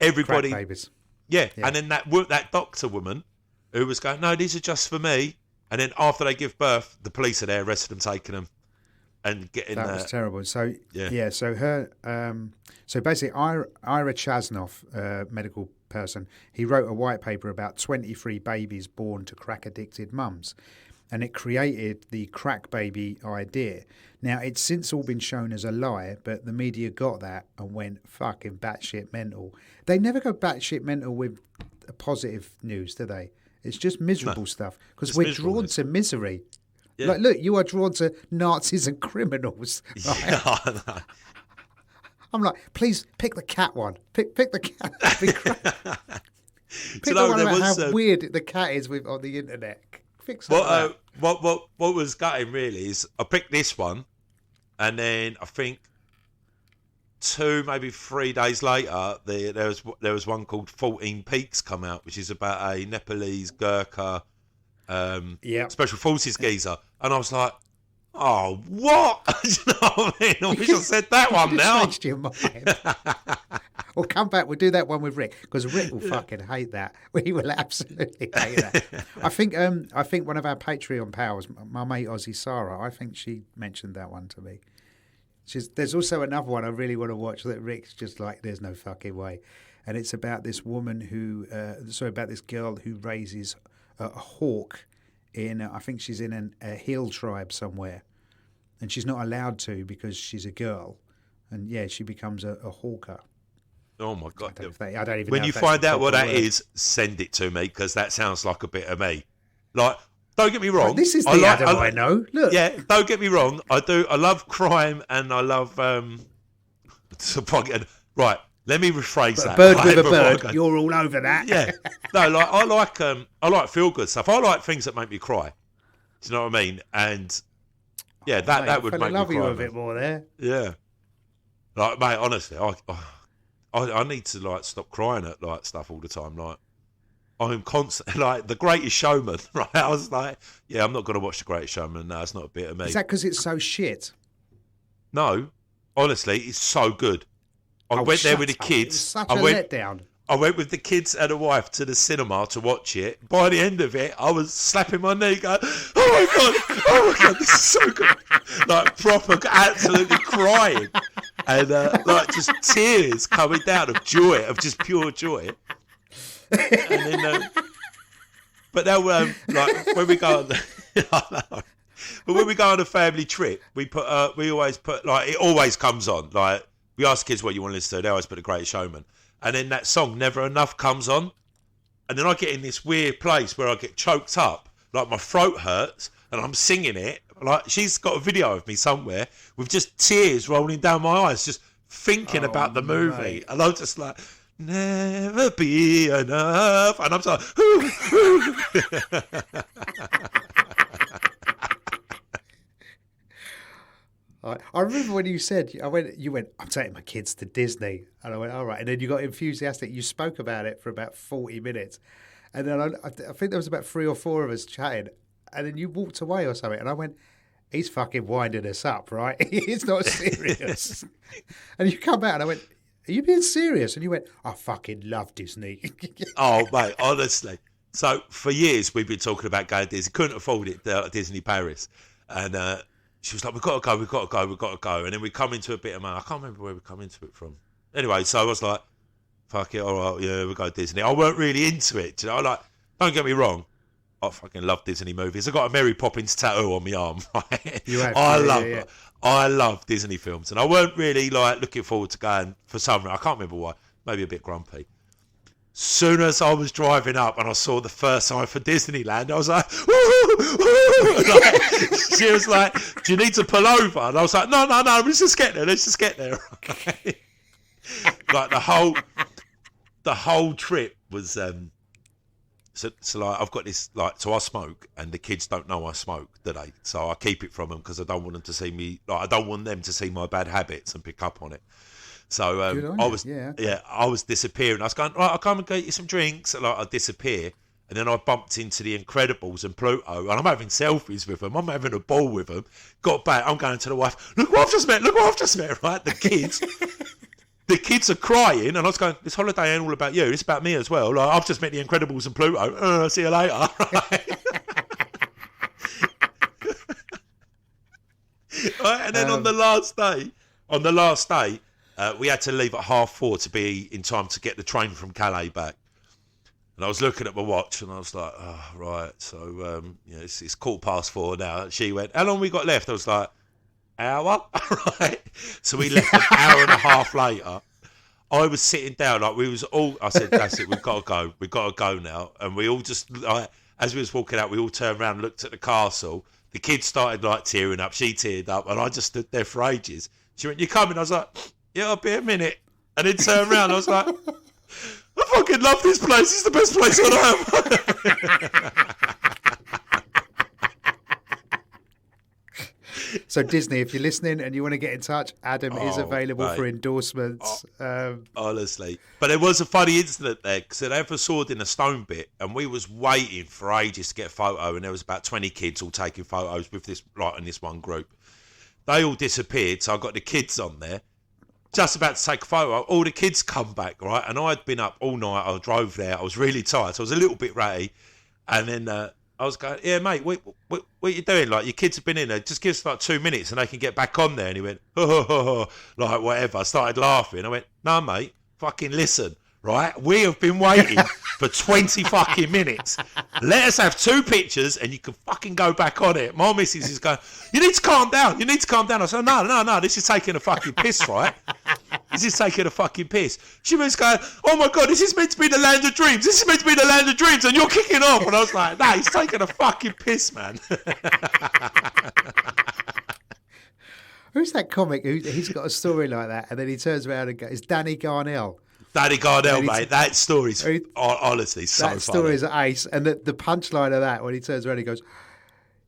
everybody... Crack babies. Yeah, and then that doctor woman who was going, no, these are just for me. And then after they give birth, the police are there, arresting them, taking them, and getting... That was terrible. So, so her... so basically, Ira Chasnoff, medical person, he wrote a white paper about 23 babies born to crack-addicted mums. And it created the crack baby idea. Now, it's since all been shown as a lie, but the media got that and went fucking batshit mental. They never go batshit mental with positive news, do they? It's just miserable stuff because we're drawn to misery. Yeah. Like, look, you are drawn to Nazis and criminals. Right? Yeah, I know. I'm like, please pick the cat one. Pick the cat. That'd be great. Pick the one there about was, how weird the cat is on the internet. Fix that. what was gutting really is I picked this one, and then I think 2, maybe 3 days later, there was one called 14 Peaks come out, which is about a Nepalese Gurkha special forces geezer, and I was like, oh, what? You know what I mean? I wish I said that one now. Changed your mind. We'll come back. We'll do that one with Rick, because Rick will fucking hate that. He will absolutely hate that. I think one of our Patreon pals, my mate Aussie Sarah, I think she mentioned that one to me. There's also another one I really want to watch that Rick's just like, there's no fucking way, and it's about this woman about this girl who raises a hawk in. I think she's in a hill tribe somewhere, and she's not allowed to because she's a girl, and yeah, she becomes a hawker. Oh my God! I don't even. When know you find out what that is, send it to me, because that sounds like a bit of me. Like, don't get me wrong. Right, this is the Adam I know. Look. Yeah, don't get me wrong. I love crime, and I love Right, let me rephrase that. A bird right, with a bird. You're all over that. Yeah. No, like I like feel good stuff. I like things that make me cry. Do you know what I mean? And yeah, that would make me cry. I love you a bit more there. Yeah. Like, mate, honestly, I need to like stop crying at like stuff all the time. Like, I'm constant, like The Greatest Showman, right? I was like, yeah, I'm not going to watch The Greatest Showman. No, it's not a bit of me. Is that because it's so shit? No, honestly, it's so good. I went there with the kids. It was such a letdown. I went with the kids and a wife to the cinema to watch it. By the end of it, I was slapping my knee going, oh my God, this is so good. Like, proper, absolutely crying. And like just tears coming down of joy, of just pure joy. And then, but now, like when we go on, but when we go on a family trip, we always put, like, it always comes on. Like, we ask kids what you want to listen to, they always put The Greatest Showman, and then that song Never Enough comes on, and then I get in this weird place where I get choked up, like my throat hurts, and I'm singing it. Like, she's got a video of me somewhere with just tears rolling down my eyes, just thinking about the movie, mate. And I'm just like, never be enough, and I'm just like, I remember when you said, you went, I'm taking my kids to Disney, and I went, all right, and then you got enthusiastic. You spoke about it for about 40 minutes, and then I think there was about 3 or 4 of us chatting, and then you walked away or something, and I went, he's fucking winding us up, right? It's not serious. And you come out, and I went, are you being serious? And you went, I fucking love Disney. Oh, mate, honestly. So for years we've been talking about going to Disney. Couldn't afford it, Disney Paris, and she was like, we've got to go. And then we come into a bit of money. I can't remember where we come into it from. Anyway, so I was like, fuck it, all right, yeah, we'll go to Disney. I weren't really into it. You know, like, don't get me wrong, I fucking love Disney movies. I got a Mary Poppins tattoo on my arm, right? You have, I love Disney films, and I weren't really like looking forward to going for some reason. I can't remember why. Maybe a bit grumpy. Soon as I was driving up and I saw the first sign for Disneyland, I was like, woo! Like, she was like, do you need to pull over? And I was like, no, let's just get there. Okay. Like the whole trip was so like, I've got this, like, so I smoke, and the kids don't know I smoke, do they? So I keep it from them because I don't want them to see me, like, I don't want them to see my bad habits and pick up on it. So I was disappearing. I was going, right, I'll come and get you some drinks. And, like, I disappear, and then I bumped into the Incredibles and Pluto, and I'm having selfies with them. I'm having a ball with them. Got back, I'm going to the wife. Look what I've just met. Right, the kids are crying, and I was going, this holiday ain't all about you. It's about me as well. Like, I've just met the Incredibles and Pluto. See you later. Right, and then on the last day. We had to leave at 4:30 to be in time to get the train from Calais back. And I was looking at my watch, and I was like, oh, right. So, it's 4:15 now. She went, how long we got left? I was like, hour? Right. So we left an hour and a half later. I was sitting down, like, I said, that's it, we've got to go now. And we all just, like, as we was walking out, we all turned around and looked at the castle. The kid started like tearing up. She teared up, and I just stood there for ages. She went, "You coming?" I was like, "Yeah, I'll be a minute." And then turned around. I was like, "I fucking love this place. It's the best place on earth." So Disney, if you're listening and you want to get in touch, Adam is available for endorsements. Honestly. But there was a funny incident there, because they have a sword in a stone bit, and we was waiting for ages to get a photo, and there was about 20 kids all taking photos with this, like, in this one group. They all disappeared, so I got the kids on there, just about to take a photo. All the kids come back, right? And I'd been up all night. I drove there. I was really tired, so I was a little bit ratty. And then I was going, "Yeah, mate, what are you doing? Like, your kids have been in there. Just give us like 2 minutes and they can get back on there." And he went, "Ho, ho, ho, ho," like whatever. I started laughing. I went, "No, mate, fucking listen, right? We have been waiting for 20 fucking minutes. Let us have 2 pictures and you can fucking go back on it." My missus is going, "You need to calm down. You need to calm down." I said, No, this is taking a fucking piss, right? This is taking a fucking piss. She was going, "Oh my God, this is meant to be the land of dreams. This is meant to be the land of dreams, and you're kicking off." And I was like, "Nah, he's taking a fucking piss, man." Who's that comic? He's got a story like that, and then he turns around and goes, "It's Danny Garnell." Danny Garnell, mate. That story's honestly so funny. That story is ace. And the punchline of that, when he turns around, he goes,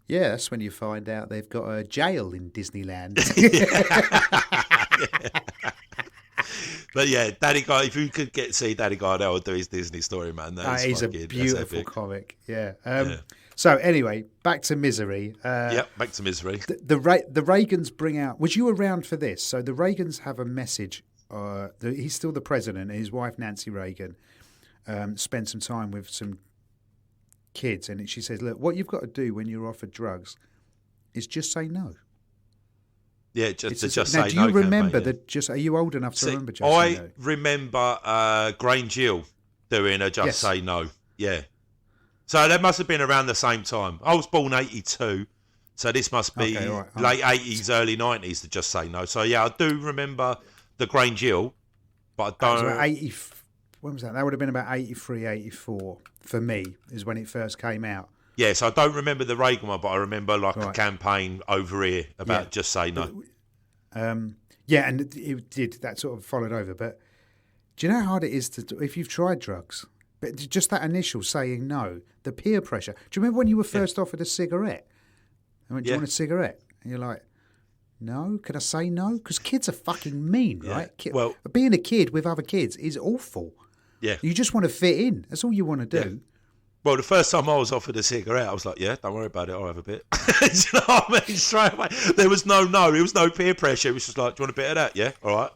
"Yeah, that's when you find out they've got a jail in Disneyland." But yeah, Danny Garnell, if you could see Danny Garnell do his Disney story, man, he's a beautiful comic. Yeah. So anyway, back to Misery. Back to Misery. The Reagans bring out. Was you around for this? So the Reagans have a message. He's still the president. His wife Nancy Reagan spent some time with some kids, and she says, "Look, what you've got to do when you're offered drugs is just say no." Yeah, just say no. Do you remember campaign, that? Are you old enough to remember? Just say no? I remember Grange Hill doing a Just Say No. Yeah. So that must have been around the same time. I was born 82, so this must be late 80s, early 90s to Just Say No. So yeah, I do remember the Grange Hill, but I don't. When was that? That would have been about 83, 84 for me, is when it first came out. Yeah, so I don't remember the Reagan one, but I remember a campaign over here about Just Say No. Yeah, and it did. That sort of followed over. But do you know how hard it is if you've tried drugs? But just that initial saying no, the peer pressure. Do you remember when you were first offered a cigarette? I went, "Do you want a cigarette?" And you're like, "No, can I say no?" Because kids are fucking mean, right? Well, being a kid with other kids is awful. Yeah. You just want to fit in. That's all you want to do. Yeah. Well, the first time I was offered a cigarette, I was like, "Yeah, don't worry about it. I'll have a bit." Do you know what I mean? Straight away. There was no. There was no peer pressure. It was just like, "Do you want a bit of that?" "Yeah, all right."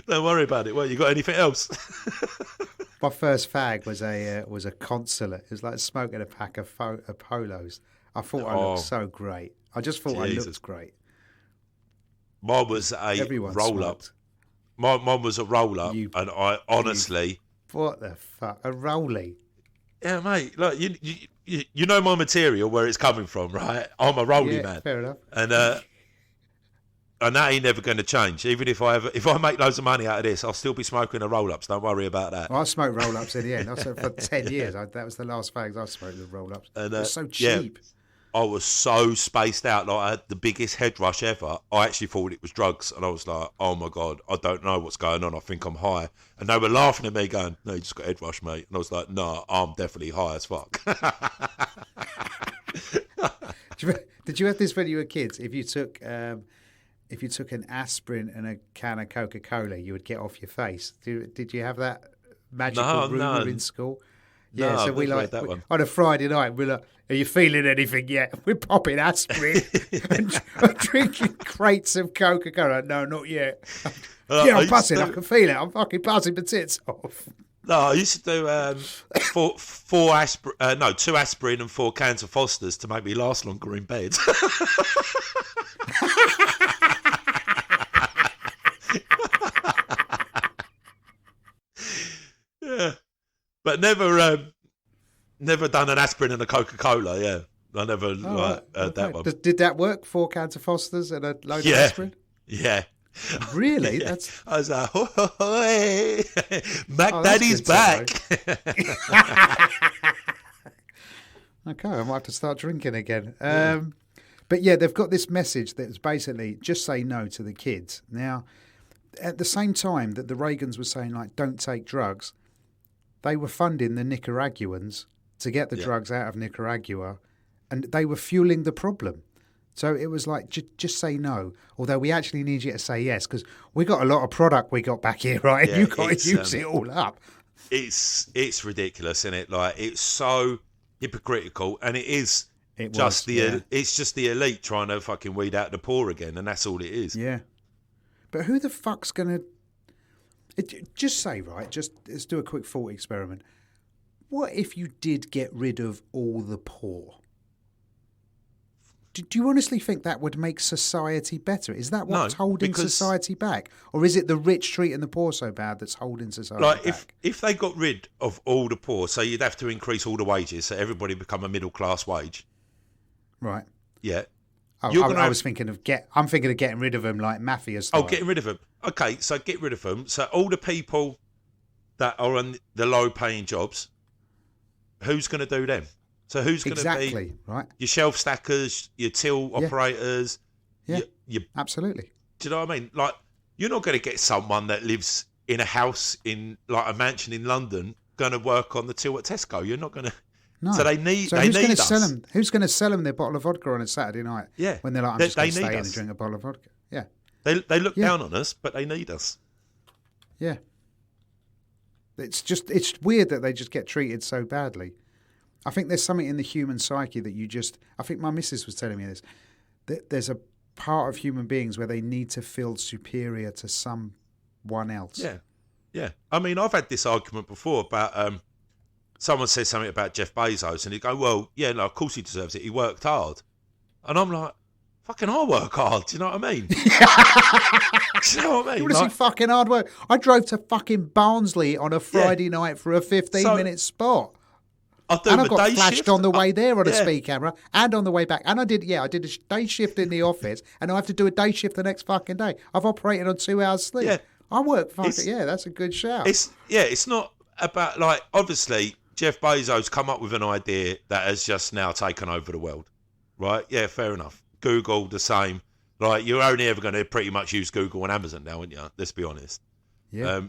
Don't worry about it. Well, you got anything else? My first fag was a consulate. It was like smoking a pack of polos. I thought I looked so great. I just thought I looked great. Mine was a roll-up. Mine was a roll-up, and I honestly... What the fuck? A rollie? Yeah, mate. Look, you know my material, where it's coming from, right? I'm a rollie man. Fair enough. And that ain't never going to change. Even if I make loads of money out of this, I'll still be smoking a roll-ups. Don't worry about that. Well, I smoked roll-ups in the end. I smoked for 10 years. That was the last fags I smoked with roll-ups. And, it was so cheap. Yeah, I was so spaced out. Like, I had the biggest head rush ever. I actually thought it was drugs. And I was like, "Oh, my God, I don't know what's going on. I think I'm high." And they were laughing at me going, "No, you just got head rush, mate." And I was like, "No, I'm definitely high as fuck." Did you have this when you were kids? If you took an aspirin and a can of Coca-Cola, you would get off your face. Did you have that magical rumour in school? Yeah, no, so we that one. On a Friday night, we're like, "Are you feeling anything yet?" We're popping aspirin and drinking crates of Coca-Cola. "No, not yet." "Yeah, I'm buzzing. I can feel it. I'm fucking buzzing my tits off." No, I used to do 2 aspirin and 4 cans of Foster's to make me last longer in bed. Yeah, but never done an aspirin and a Coca-Cola. Yeah, I never heard that one. Did that work? 4 cans of Foster's and a load of aspirin? Yeah. Really? Yeah. I was like, "Hey, Mac Daddy's back." Okay, I might have to start drinking again. But yeah, they've got this message that's basically just say no to the kids. Now, at the same time that the Reagans were saying, like, don't take drugs, they were funding the Nicaraguans to get the drugs out of Nicaragua, and they were fueling the problem. So it was like, just say no. Although we actually need you to say yes, because we got a lot of product we got back here, right? Yeah, You've got to use it all up. It's ridiculous, isn't it? Like, it's so hypocritical, and it's just the elite trying to fucking weed out the poor again, and that's all it is. Yeah. But who the fuck's going to... Just say, right, let's do a quick thought experiment. What if you did get rid of all the poor? Do you honestly think that would make society better? Is that what's holding society back? Or is it the rich treating the poor so bad that's holding society back? Like, if they got rid of all the poor, so you'd have to increase all the wages, so everybody become a middle-class wage. Right. Yeah. I was thinking of getting rid of them like mafia style. Oh, getting rid of them. Okay, so get rid of them. So all the people that are on the low-paying jobs, who's going to do them? So who's going to be right? Your shelf stackers, your till operators? Yeah, absolutely. Do you know what I mean? Like, you're not going to get someone that lives in a house in like a mansion in London going to work on the till at Tesco. You're not going to. No. So they need. So who's going to sell them? Who's going to sell them their bottle of vodka on a Saturday night? Yeah, when they're like, I'm just going to stay in and drink a bottle of vodka. Yeah, they look down on us, but they need us. Yeah, it's weird that they just get treated so badly. I think there's something in the human psyche that I think my missus was telling me this, that there's a part of human beings where they need to feel superior to someone else. Yeah. Yeah. I mean, I've had this argument before about, someone says something about Jeff Bezos and he'd go, well, yeah, no, of course he deserves it. He worked hard. And I'm like, fucking I work hard. Do you know what I mean? Do you know what I mean? You want to see fucking hard work? I drove to fucking Barnsley on a Friday night for a 15-minute spot. I got flashed on the way there on a speed camera and on the way back. And I did a day shift in the office and I have to do a day shift the next fucking day. I've operated on 2 hours sleep. Yeah. I work that's a good shout. It's not about, like, obviously Jeff Bezos come up with an idea that has just now taken over the world. Right? Yeah, fair enough. Google, the same. Like, you're only ever going to pretty much use Google and Amazon now, aren't you? Let's be honest. Yeah.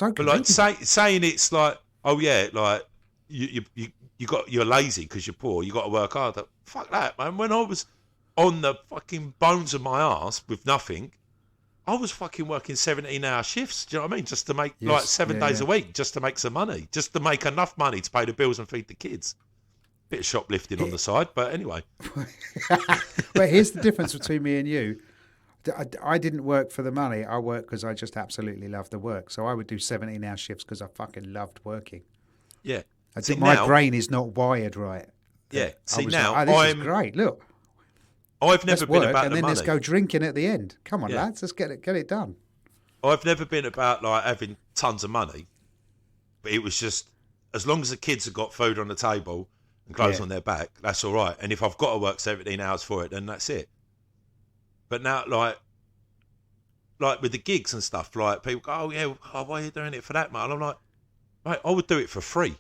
But like saying it's like, oh yeah, like, you're lazy because you're poor. You got to work hard. Fuck that, man. When I was on the fucking bones of my ass with nothing, I was fucking working 17-hour shifts. Do you know what I mean? Just to make 7 days a week, just to make some money, just to make enough money to pay the bills and feed the kids. Bit of shoplifting on the side, but anyway. Well, here's the difference between me and you. I didn't work for the money. I worked because I just absolutely loved the work. So I would do 17-hour shifts because I fucking loved working. Yeah. My brain is not wired right. Yeah. See, now, like, this is great. Look, I've never been about the money. And then let's go drinking at the end. Come on, lads, let's get it done. I've never been about, like, having tons of money, but it was just, as long as the kids have got food on the table and clothes on their back, that's all right. And if I've got to work 17 hours for it, then that's it. But now, like with the gigs and stuff, like, people go, oh yeah, why are you doing it for that, man? I'm like, mate, I would do it for free.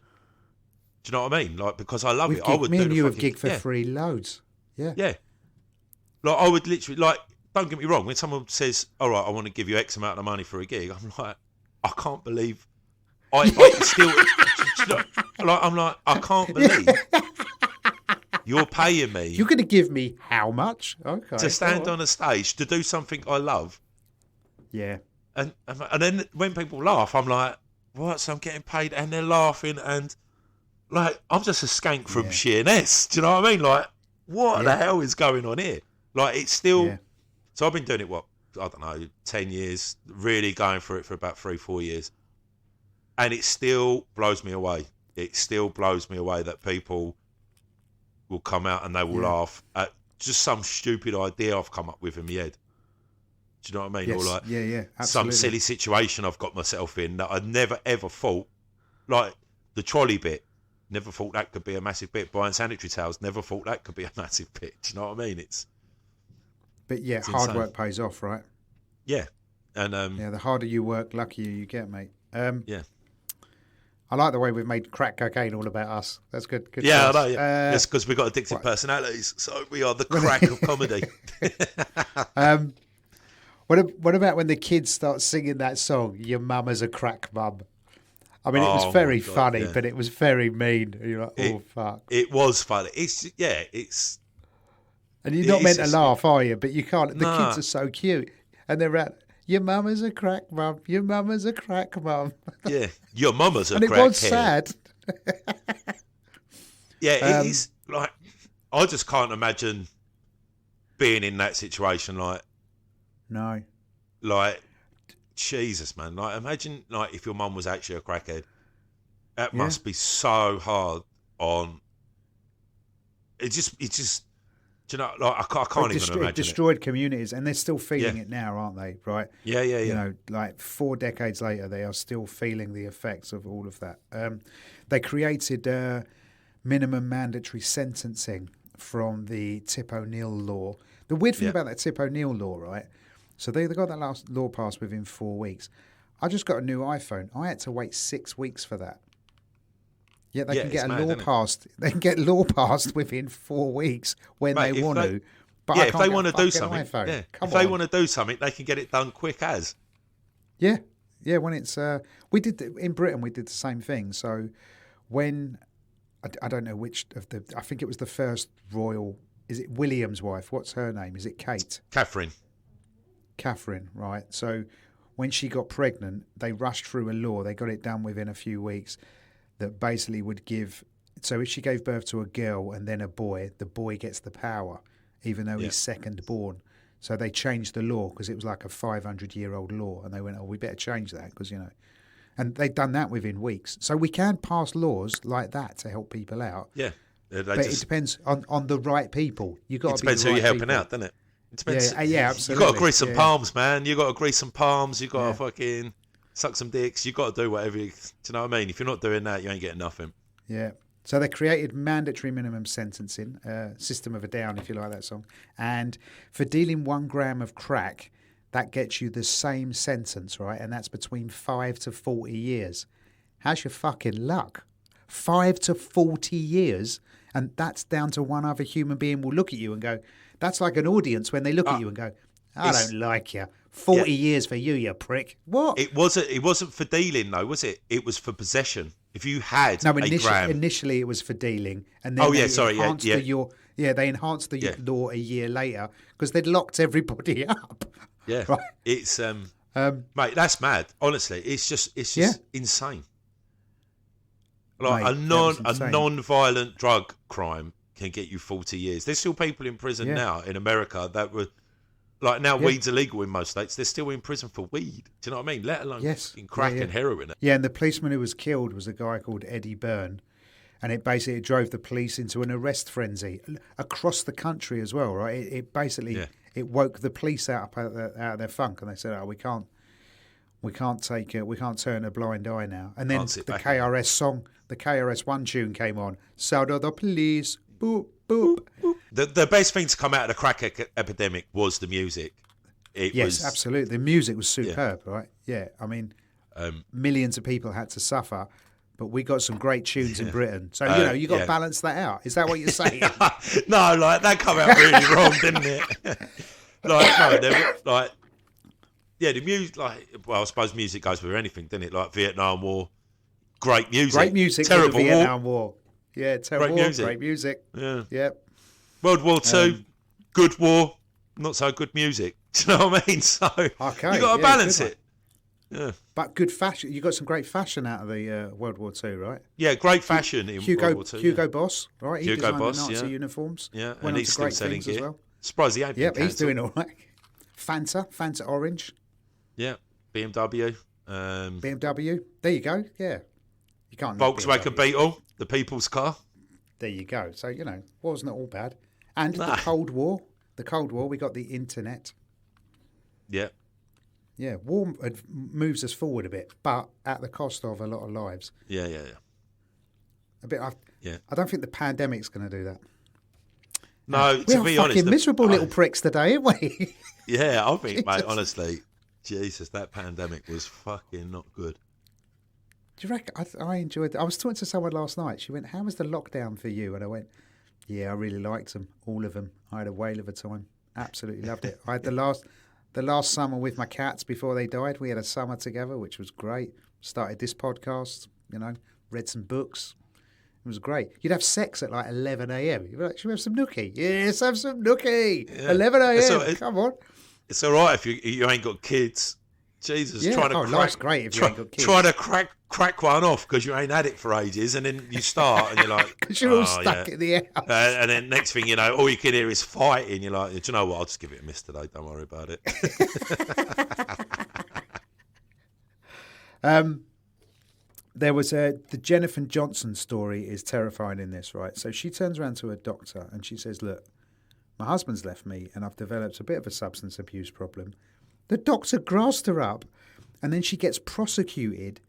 Do you know what I mean? Like, because I love it. I would. Me and you have gigged for free loads. Yeah. Yeah. Like, I would literally, like, don't get me wrong. When someone says, all right, I want to give you X amount of money for a gig, I'm like, I can't believe I still, like, I'm like, I can't believe you're paying me. You're going to give me how much? Okay. To stand on a stage to do something I love. Yeah. And then when people laugh, I'm like, what? So I'm getting paid, and they're laughing, and like, I'm just a skank from Sheerness. Do you know what I mean? Like, what the hell is going on here? Like, it's still. Yeah. So I've been doing it, I don't know, 10 years, really going for it for about 3-4 years. And it still blows me away. It still blows me away that people will come out and they will laugh at just some stupid idea I've come up with in my head. Do you know what I mean? Yes. Or like absolutely. Some silly situation I've got myself in that I never ever thought, like the trolley bit, never thought that could be a massive bit. Buying sanitary towels, never thought that could be a massive bit. Do you know what I mean? But it's hard work pays off, right? Yeah. And the harder you work, luckier you get, mate. Yeah. I like the way we've made crack cocaine all about us. That's good. Good. Yeah, I choice. know. Yeah. That's because we've got addictive personalities, so we are the crack of comedy. What about when the kids start singing that song, Your Mama's a Crack Mum? I mean, it was Oh, very my God, funny, yeah. but it was very mean. You're like, oh, fuck. It was funny. It's And you're not it's meant to just- laugh, are you? But you can't. The Nah. kids are so cute. And they're at, Your mama's a crack mum. Your mama's a crack mum. yeah. Your mama's a And it crackhead. was sad. Yeah, it is. Like, I just can't imagine being in that situation. No. Like, Jesus, man. Like, imagine, like, if your mum was actually a crackhead. That Yeah. must be so hard on. It just. Do you know? Like, I can't even imagine It destroyed communities, and they're still feeling Yeah. it now, aren't they? Right? it. Yeah. You know, like 4 decades later, they are still feeling the effects of all of that. They created minimum mandatory sentencing from the Tip O'Neill law. The weird thing Yeah. about that Tip O'Neill law, right? So they got that last law passed within 4 weeks. I just got a new iPhone. I had to wait 6 weeks for that. Yet they Yeah, can it's get a mad, law isn't it? passed. They can get law passed within 4 weeks when Mate, they if want they- to. But Yeah, I if can't they get want a to do fucking something, iPhone. yeah. Come If they on. want to do something, they can get it done quick as. Yeah, yeah. When it's we did in Britain, we did the same thing. So when I don't know which of the, I think it was the first royal. Is it William's wife? What's her name? Is it Kate? Catherine. Catherine, right? So when she got pregnant, they rushed through a law. They got it done within a few weeks that basically would give. So if she gave birth to a girl and then a boy, the boy gets the power, even though Yeah. he's second born. So they changed the law because it was like a 500-year-old law, and they went, "Oh, we better change that because you know." And they'd done that within weeks. So we can pass laws like that to help people out. Yeah. But it depends on the right people. You got It to be depends the who right you're helping people. out, doesn't it? It depends. Yeah, You absolutely. got to grease some Yeah. palms, man. You got to grease some palms. You got to Yeah. fucking suck some dicks. You got to do whatever. Do you know what I mean? If you're not doing that, you ain't getting nothing. Yeah. So they created mandatory minimum sentencing, System of a Down, if you like that song. And for dealing 1 gram of crack, that gets you the same sentence, right? And that's between 5 to 40 years. How's your fucking luck? 5 to 40 years, and that's down to one other human being will look at you and go, that's like an audience when they look at you and go, I it's- don't like you. 40 years for you, you prick. What? It wasn't for dealing though, was it? It was for possession. If you had No, a gram, initially it was for dealing, and then Oh, yeah, they sorry, yeah, enhanced yeah. they enhanced the Yeah. law a year later because they'd locked everybody up. yeah, Right. it's mate, that's mad. Honestly, it's just Yeah. insane. Like Mate, that was a insane. non-violent drug crime can get you 40 years. There's still people in prison Yeah. now in America that were like now Yeah. weed's illegal in most states. They're still in prison for weed. Do you know what I mean? Let alone Yes. fucking crack Yeah, yeah. and heroin. Yeah, and the policeman who was killed was a guy called Eddie Byrne, and it basically drove the police into an arrest frenzy across the country as well. Right? It basically Yeah. it woke the police out of their funk, and they said, "Oh, we can't take it. We can't turn a blind eye now." And then Can't sit the back KRS song, the KRS-One tune came on. Sound of the police, boop boop. The best thing to come out of the crack epidemic was the music. It Yes, was absolutely. The music was superb, right? Yeah, I mean, millions of people had to suffer, but we got some great tunes in Britain. So you got to yeah. balance that out. Is that what you're saying? no, like that come out really wrong, didn't it? like no, the music. Like, well, I suppose music goes with anything, doesn't it? Like Vietnam War, great music, Great music. terrible for the war, Vietnam War. Yeah, terrible Great war. music. Great music. yeah. Yep. World War Two, good war, not so good music. Do you know what I mean? So Okay, you got to yeah, balance good it. Yeah, But good fashion. You got some great fashion out of the World War II, right? yeah, great fashion in World War Two. Hugo Boss, right? He Hugo designed Boss, the Nazi yeah. uniforms. Yeah, Went and on he's to still great selling things as gear. well. Surprised he ain't been Yep, he's cancelled. doing all right. Fanta Orange, Yeah, BMW, BMW. There you go. Yeah, you can't. knock Volkswagen BMW. Beetle, the people's car. There you go. So wasn't all bad. And Nah. the Cold War. We got the internet. Yeah, Yeah, war moves us forward a bit, but at the cost of a lot of lives. yeah. A bit. Yeah. I don't think the pandemic's going to do that. No, We to are be fucking honest, miserable little pricks today, aren't we? yeah, I think, mate, Jesus. honestly, Jesus, that pandemic was fucking not good. Do you reckon? I enjoyed it. I was talking to someone last night. She went, "How was the lockdown for you?" And I went, "Yeah, I really liked them, all of them. I had a whale of a time. Absolutely loved it. I had the last summer with my cats before they died. We had a summer together, which was great. Started this podcast, read some books. It was great. You'd have sex at like 11 a.m. You'd be like, should we have some nookie? Yes, have some nookie. Yeah. 11 a.m. Come on. It's all right if you ain't got kids. Jesus, yeah. Life's great if you ain't got kids. Try to crack one off because you ain't had it for ages, and then you start and you're like... Because you're all stuck in the house. And then next thing you know, all you can hear is fighting. You're like, do you know what? I'll just give it a miss today. Don't worry about it. There was the Jennifer Johnson story is terrifying in this, right? So she turns around to her doctor and she says, look, my husband's left me and I've developed a bit of a substance abuse problem. The doctor grassed her up and then she gets prosecuted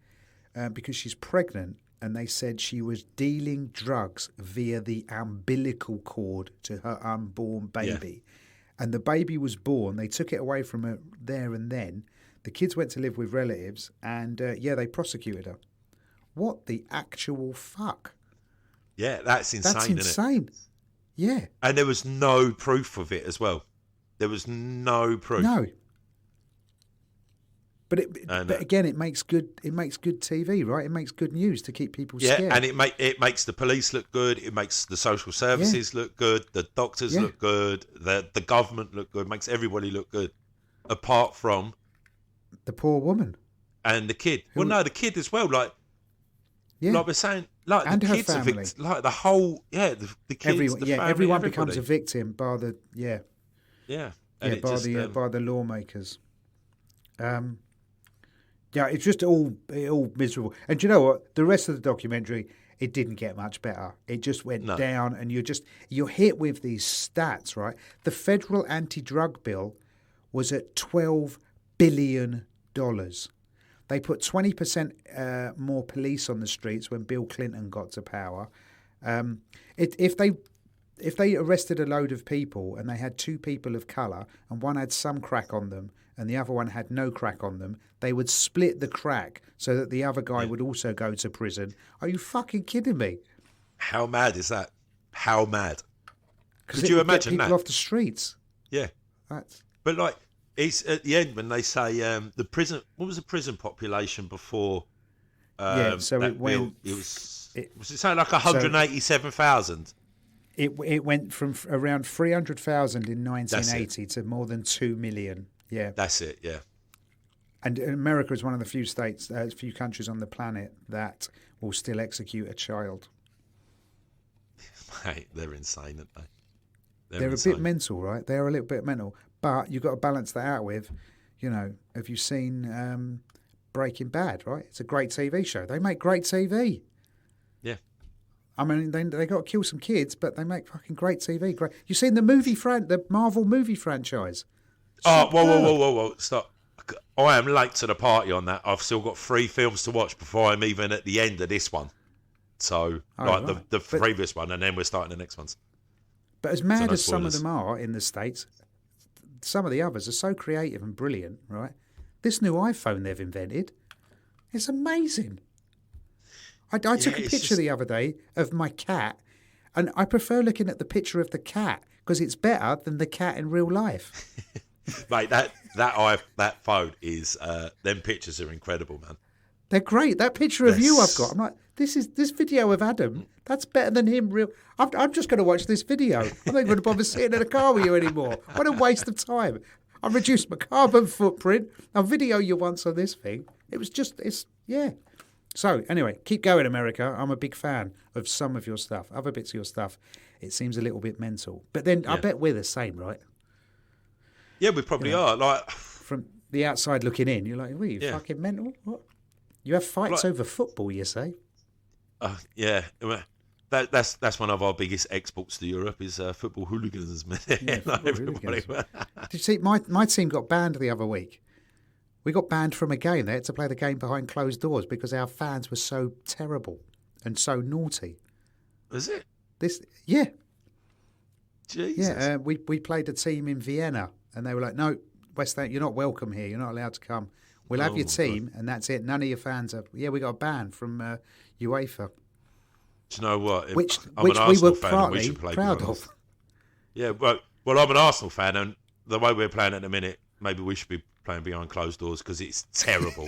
because she's pregnant, and they said she was dealing drugs via the umbilical cord to her unborn baby. Yeah. And the baby was born. They took it away from her there and then. The kids went to live with relatives and, they prosecuted her. What the actual fuck? Yeah, that's insane. That's insane. Yeah. And there was no proof of it as well. There was no proof. No. But again, it makes good TV, right? It makes good news to keep people scared. Yeah, and it makes the police look good. It makes the social services look good. The doctors look good. The government look good. It makes everybody look good, apart from the poor woman and the kid. The kid as well. Like we're saying, like and the her kids family. Like the whole, the kids, the family, everyone everybody. becomes a victim by the by the lawmakers. It's just all miserable. And do you know what? The rest of the documentary, it didn't get much better. It just went down, and you're hit with these stats, right? The federal anti-drug bill was at $12 billion. They put 20% more police on the streets when Bill Clinton got to power. If they arrested a load of people and they had two people of colour and one had some crack on them and the other one had no crack on them, they would split the crack so that the other guy would also go to prison. Are you fucking kidding me? How mad is that? How mad? Could you imagine get people off the streets? Yeah. But like, it's at the end when they say the prison. What was the prison population before? So it went. Was it something like 187,000? It went from around 300,000 in 1980 to more than 2 million. Yeah, that's it. Yeah, and America is one of the few countries on the planet that will still execute a child. Mate, they're insane, aren't they? They're a bit mental, right? They're a little bit mental, but you've got to balance that out with, have you seen Breaking Bad? Right, it's a great TV show. They make great TV. Yeah. I mean, they got to kill some kids, but they make fucking great TV. Great. You seen the Marvel movie franchise? Oh, whoa! Stop! I am late to the party on that. I've still got 3 films to watch before I'm even at the end of this one. So, the previous one, and then we're starting the next ones. But as mad as some of them are in the States, some of the others are so creative and brilliant, right? This new iPhone they've invented, it's amazing. I took a picture the other day of my cat, and I prefer looking at the picture of the cat because it's better than the cat in real life. Mate, that phone is them pictures are incredible, man. They're great. That picture of you I've got, I'm like, this video of Adam. That's better than him. I'm just going to watch this video. I'm not going to bother sitting in a car with you anymore. What a waste of time. I've reduced my carbon footprint. I'll video you once on this thing. So anyway, keep going, America. I'm a big fan of some of your stuff. Other bits of your stuff, it seems a little bit mental. But then I bet we're the same, right? Yeah, we probably are. Like from the outside looking in, you're like, "Are you fucking mental? What? You have fights over football, you say?" Yeah, that's one of our biggest exports to Europe is football hooligans. Hooligans. Did you see my team got banned the other week? We got banned from a game. They had to play the game behind closed doors because our fans were so terrible and so naughty. Was it? Yeah. Jesus. Yeah, we played a team in Vienna, and they were like, "No, West Ham, you're not welcome here. You're not allowed to come. We'll have Oh, your my team, and that's it. None of your fans are. Yeah, we got a ban from UEFA, Do you know what? which I'm which an we were Arsenal fan, and we partly should play proud behind us. of. Yeah, well, I'm an Arsenal fan, and the way we're playing at the minute, maybe we should be playing behind closed doors because it's terrible.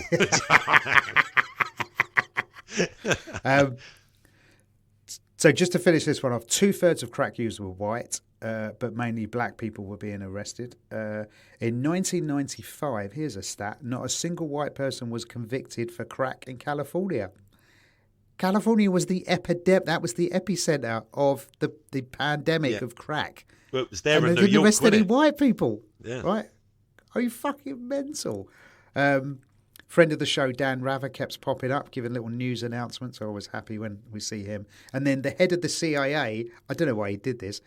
So just to finish this one off, 2/3 of crack users were white, but mainly black people were being arrested. In 1995, here's a stat, not a single white person was convicted for crack in California. California was the epidemic. That was the epicenter of the pandemic of crack. Well, it was there And in they New didn't York, arrest any wasn't it? white people. Yeah. Right? Are you fucking mental? Friend of the show, Dan Rather, keeps popping up, giving little news announcements. I'm always happy when we see him. And then the head of the CIA, I don't know why he did this,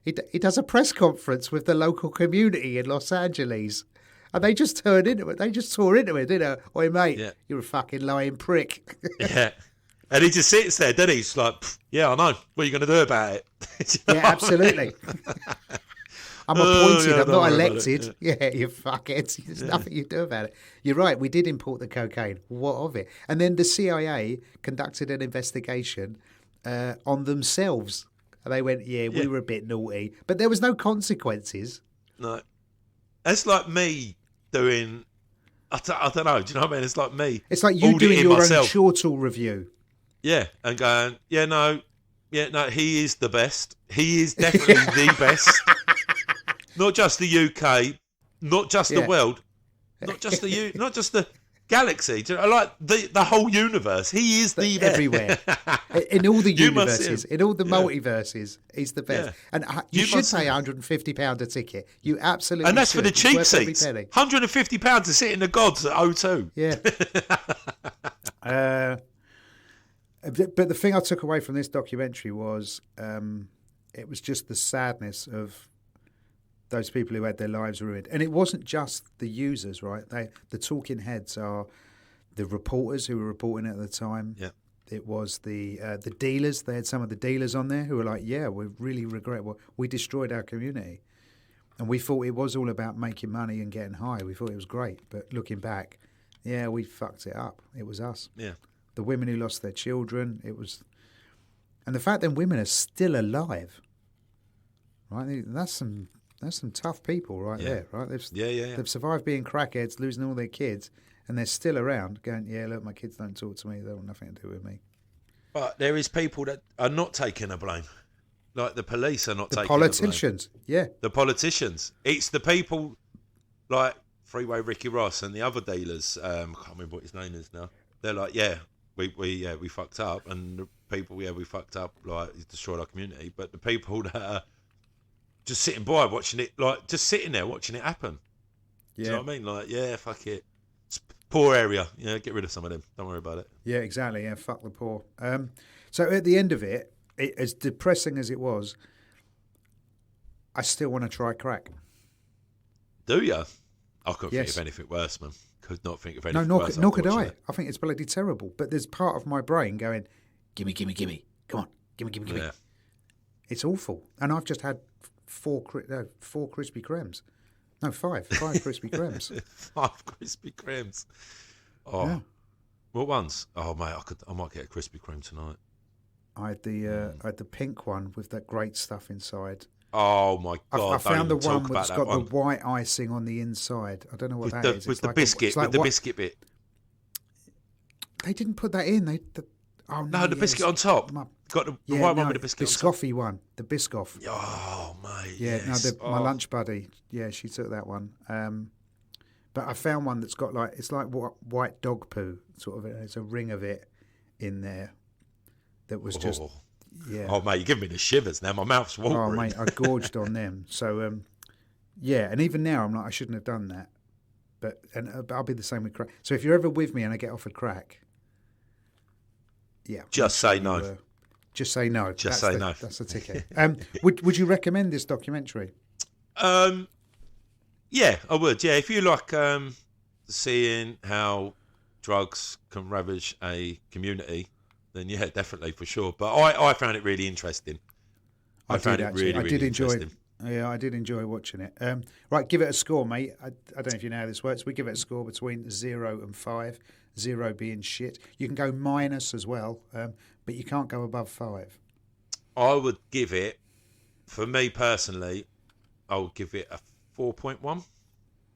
he does a press conference with the local community in Los Angeles. And they just turned into it. They just tore into it, didn't they? Oi, mate, you're a fucking lying prick. Yeah. And he just sits there, doesn't he? He's like, yeah, I know. What are you going to do about it? Yeah, absolutely. I'm appointed. yeah, I'm don't not worry about elected. Yeah, you fuckheads. There's nothing you do about it. You're right. We did import the cocaine. What of it? And then the CIA conducted an investigation on themselves. And they went, we were a bit naughty. But there was no consequences. No. It's like me doing... I don't know. Do you know what I mean? It's like me. It's like you doing auditing your myself. own Chortle review. Yeah, and going, no, he is the best. He is definitely the best. Not just the UK, not just the world, not just the galaxy. Do you know, like the whole universe. He is the best. Everywhere. In all the You must see universes, him. in all the multiverses, he's the best. Yeah. And you You should must pay see him. £150 a ticket. You absolutely And that's should. for the It's cheap worth every seats. penny. £150 to sit in the gods at O2. Yeah. But the thing I took away from this documentary was it was just the sadness of those people who had their lives ruined. And it wasn't just the users, right? The talking heads are the reporters who were reporting it at the time. Yeah. It was the dealers. They had some of the dealers on there who were like, yeah, we really regret we destroyed our community. And we thought it was all about making money and getting high. We thought it was great. But looking back, yeah, we fucked it up. It was us. Yeah. The women who lost their children, it was... And the fact that women are still alive, right? That's some tough people there, right? They've survived being crackheads, losing all their kids, and they're still around going, yeah, look, my kids don't talk to me. They want nothing to do with me. But there is people that are not taking the blame. Like the police are not taking Politicians, the blame. yeah. The politicians. It's the people like Freeway Ricky Ross and the other dealers. I can't remember what his name is now. They're like, we fucked up, and the people, we fucked up, like, it destroyed our community. But the people that are just sitting by watching it, like, just sitting there watching it happen. Yeah. Do you know what I mean? Like, yeah, fuck it. It's a poor area. Yeah, get rid of some of them. Don't worry about it. Yeah, exactly. Yeah, fuck the poor. So at the end of it, as depressing as it was, I still want to try crack. Do you? I couldn't think Yes. of anything worse, man. Could not think of No, anything nor worse. could I. unfortunately. I think it's bloody terrible. But there's part of my brain going, gimme. Come on, gimme. Yeah. It's awful. And I've just had four Krispy Kremes. No, five Krispy Kremes. 5 Krispy Kremes. Oh, Yeah. what ones? Oh, mate, I might get a Krispy Kreme tonight. I had the pink one with that great stuff inside. Oh my God! I found the don't even one talk that's about got that one. the white icing on the inside. I don't know what with that is. with It's the like biscuit, it's like with the what- biscuit bit. They didn't put that in. No, the biscuit on top. Got the white one with the biscuit on top. Biscoffy one. The Biscoff. Oh, mate. Yeah, yes. my lunch buddy. Yeah, she took that one. But I found one that's got it's like white dog poo, sort of. There's a ring of it in there that was just, yeah. Oh, mate, you're giving me the shivers now. My mouth's watering. Oh, mate, I gorged on them. So, yeah, and even now I'm like, I shouldn't have done that. But I'll be the same with crack. So if you're ever with me and I get offered crack, yeah, Just say no. Just say no. Just say no. That's the ticket. Would you recommend this documentary? Yeah, I would. Yeah, if you like seeing how drugs can ravage a community, then yeah, definitely for sure. But I found it really interesting. I found it really, really I did enjoy interesting. Yeah, I did enjoy watching it. Right, give it a score, mate. I don't know if you know how this works. We give it a score between 0 and 5, 0 being shit. You can go minus as well, but you can't go above 5. I would give it, for me personally, I would give it a 4.1,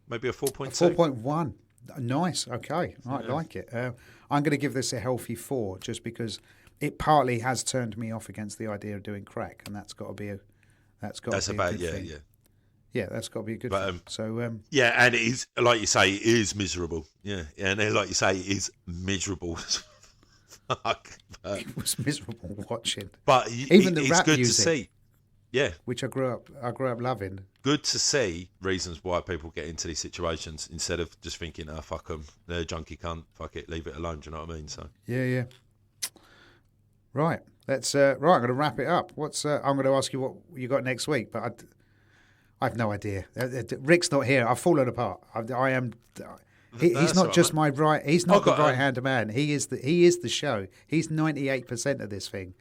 maybe a 4.2. 4.1. Nice. Okay, I like it. I'm going to give this a healthy 4, just because it partly has turned me off against the idea of doing crack, and that's got to be a good thing. Yeah, that's got to be a good thing. So yeah, and it is, like you say, it is miserable. Yeah, and then, like you say, it is miserable. Fuck. It was miserable watching. But even the rap good music, to see. Yeah, which I grew up loving. Good to see reasons why people get into these situations instead of just thinking, "Oh, fuck them, they're a junkie cunt. Fuck it, leave it alone." Do you know what I mean? So yeah. Right, let's. Right, I'm going to wrap it up. I'm going to ask you what you got next week, but I have no idea. Rick's not here. I've fallen apart. I am. He's not just my right. He's not the right hand man. He is the show. He's 98% of this thing.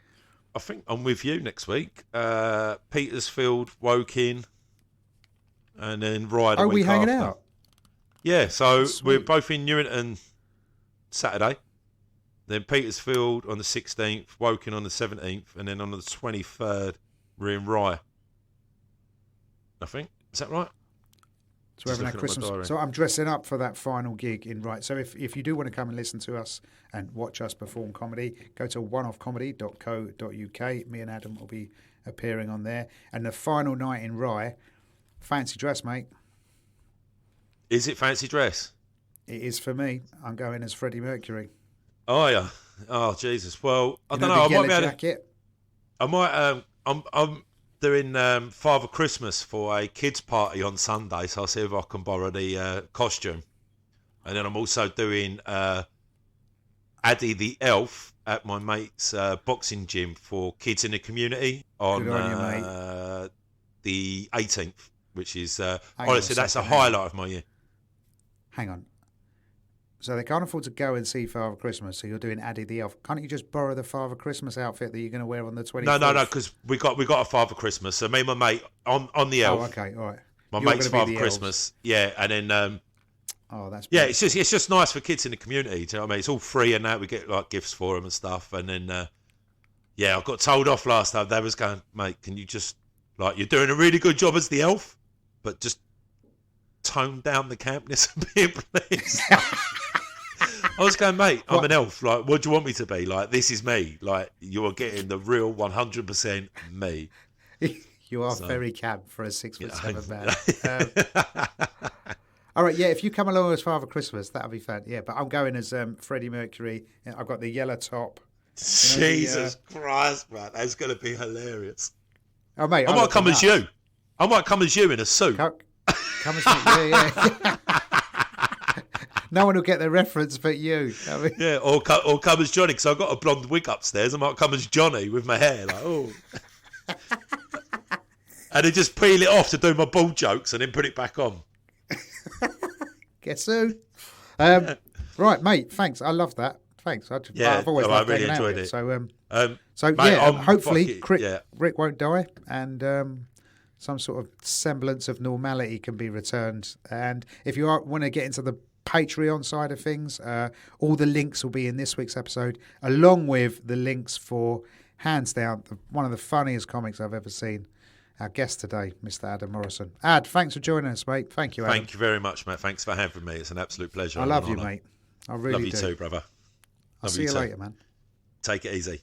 I think I'm with you next week. Petersfield, Woking, and then Ryde. Oh, we hanging out? Yeah, so we're both in Newington Saturday. Then Petersfield on the 16th, Woking on the 17th, and then on the 23rd, we're in Rye. I think. Is that right? So we're having our Christmas. So I'm dressing up for that final gig in Rye. So if you do want to come and listen to us and watch us perform comedy, go to oneoffcomedy.co.uk. Me and Adam will be appearing on there. And the final night in Rye, fancy dress, mate. Is it fancy dress? It is for me. I'm going as Freddie Mercury. Oh yeah. Oh Jesus. Well, I don't know. I might be able to. I might. I'm doing Father Christmas for a kids party on Sunday, so I'll see if I can borrow the costume. And then I'm also doing Addy the Elf at my mate's boxing gym for kids in the community on the 18th, which is honestly that's a highlight of my year. Hang on. So they can't afford to go and see Father Christmas, so you're doing Addy the Elf. Can't you just borrow the Father Christmas outfit that you're going to wear on the 24th? No, because we got a Father Christmas. So me and my mate on the Elf. Oh, okay, all right. My mate's Father Christmas, yeah, and then oh, that's brilliant. Yeah. It's just nice for kids in the community. Do you know what I mean? It's all free and that we get like gifts for them and stuff. And then I got told off last time. They was going, mate, can you just you're doing a really good job as the Elf, but just tone down the campness a bit, please. I was going, mate, I'm an elf. Like, what do you want me to be? Like, this is me. Like, you are getting the real 100% me. You are very camp for a 6'7" man. All right, yeah, if you come along as Father Christmas, that'll be fun. Yeah, but I'm going as Freddie Mercury. I've got the yellow top. Jesus Christ, man. That's going to be hilarious. Oh, mate, I might come as you. I might come as you in a suit. Come as me. Yeah. No one will get the reference but you. I mean... Yeah, or come as Johnny, because I've got a blonde wig upstairs. I might come as Johnny with my hair, and then just peel it off to do my ball jokes and then put it back on. Guess who? Right, mate, thanks. I love that. Thanks. I've always loved really enjoyed it. So, mate, hopefully Rick won't die and some sort of semblance of normality can be returned. And if you want to get into the Patreon side of things, all the links will be in this week's episode, along with the links for, hands down, one of the funniest comics I've ever seen. Our guest today, Mr. Adam Morrison. Ad, thanks for joining us, mate. Thank you, Adam. Thank you very much, mate. Thanks for having me. It's an absolute pleasure. I love you, mate. I really do. Love you too, brother. I'll see you later, man. Take it easy.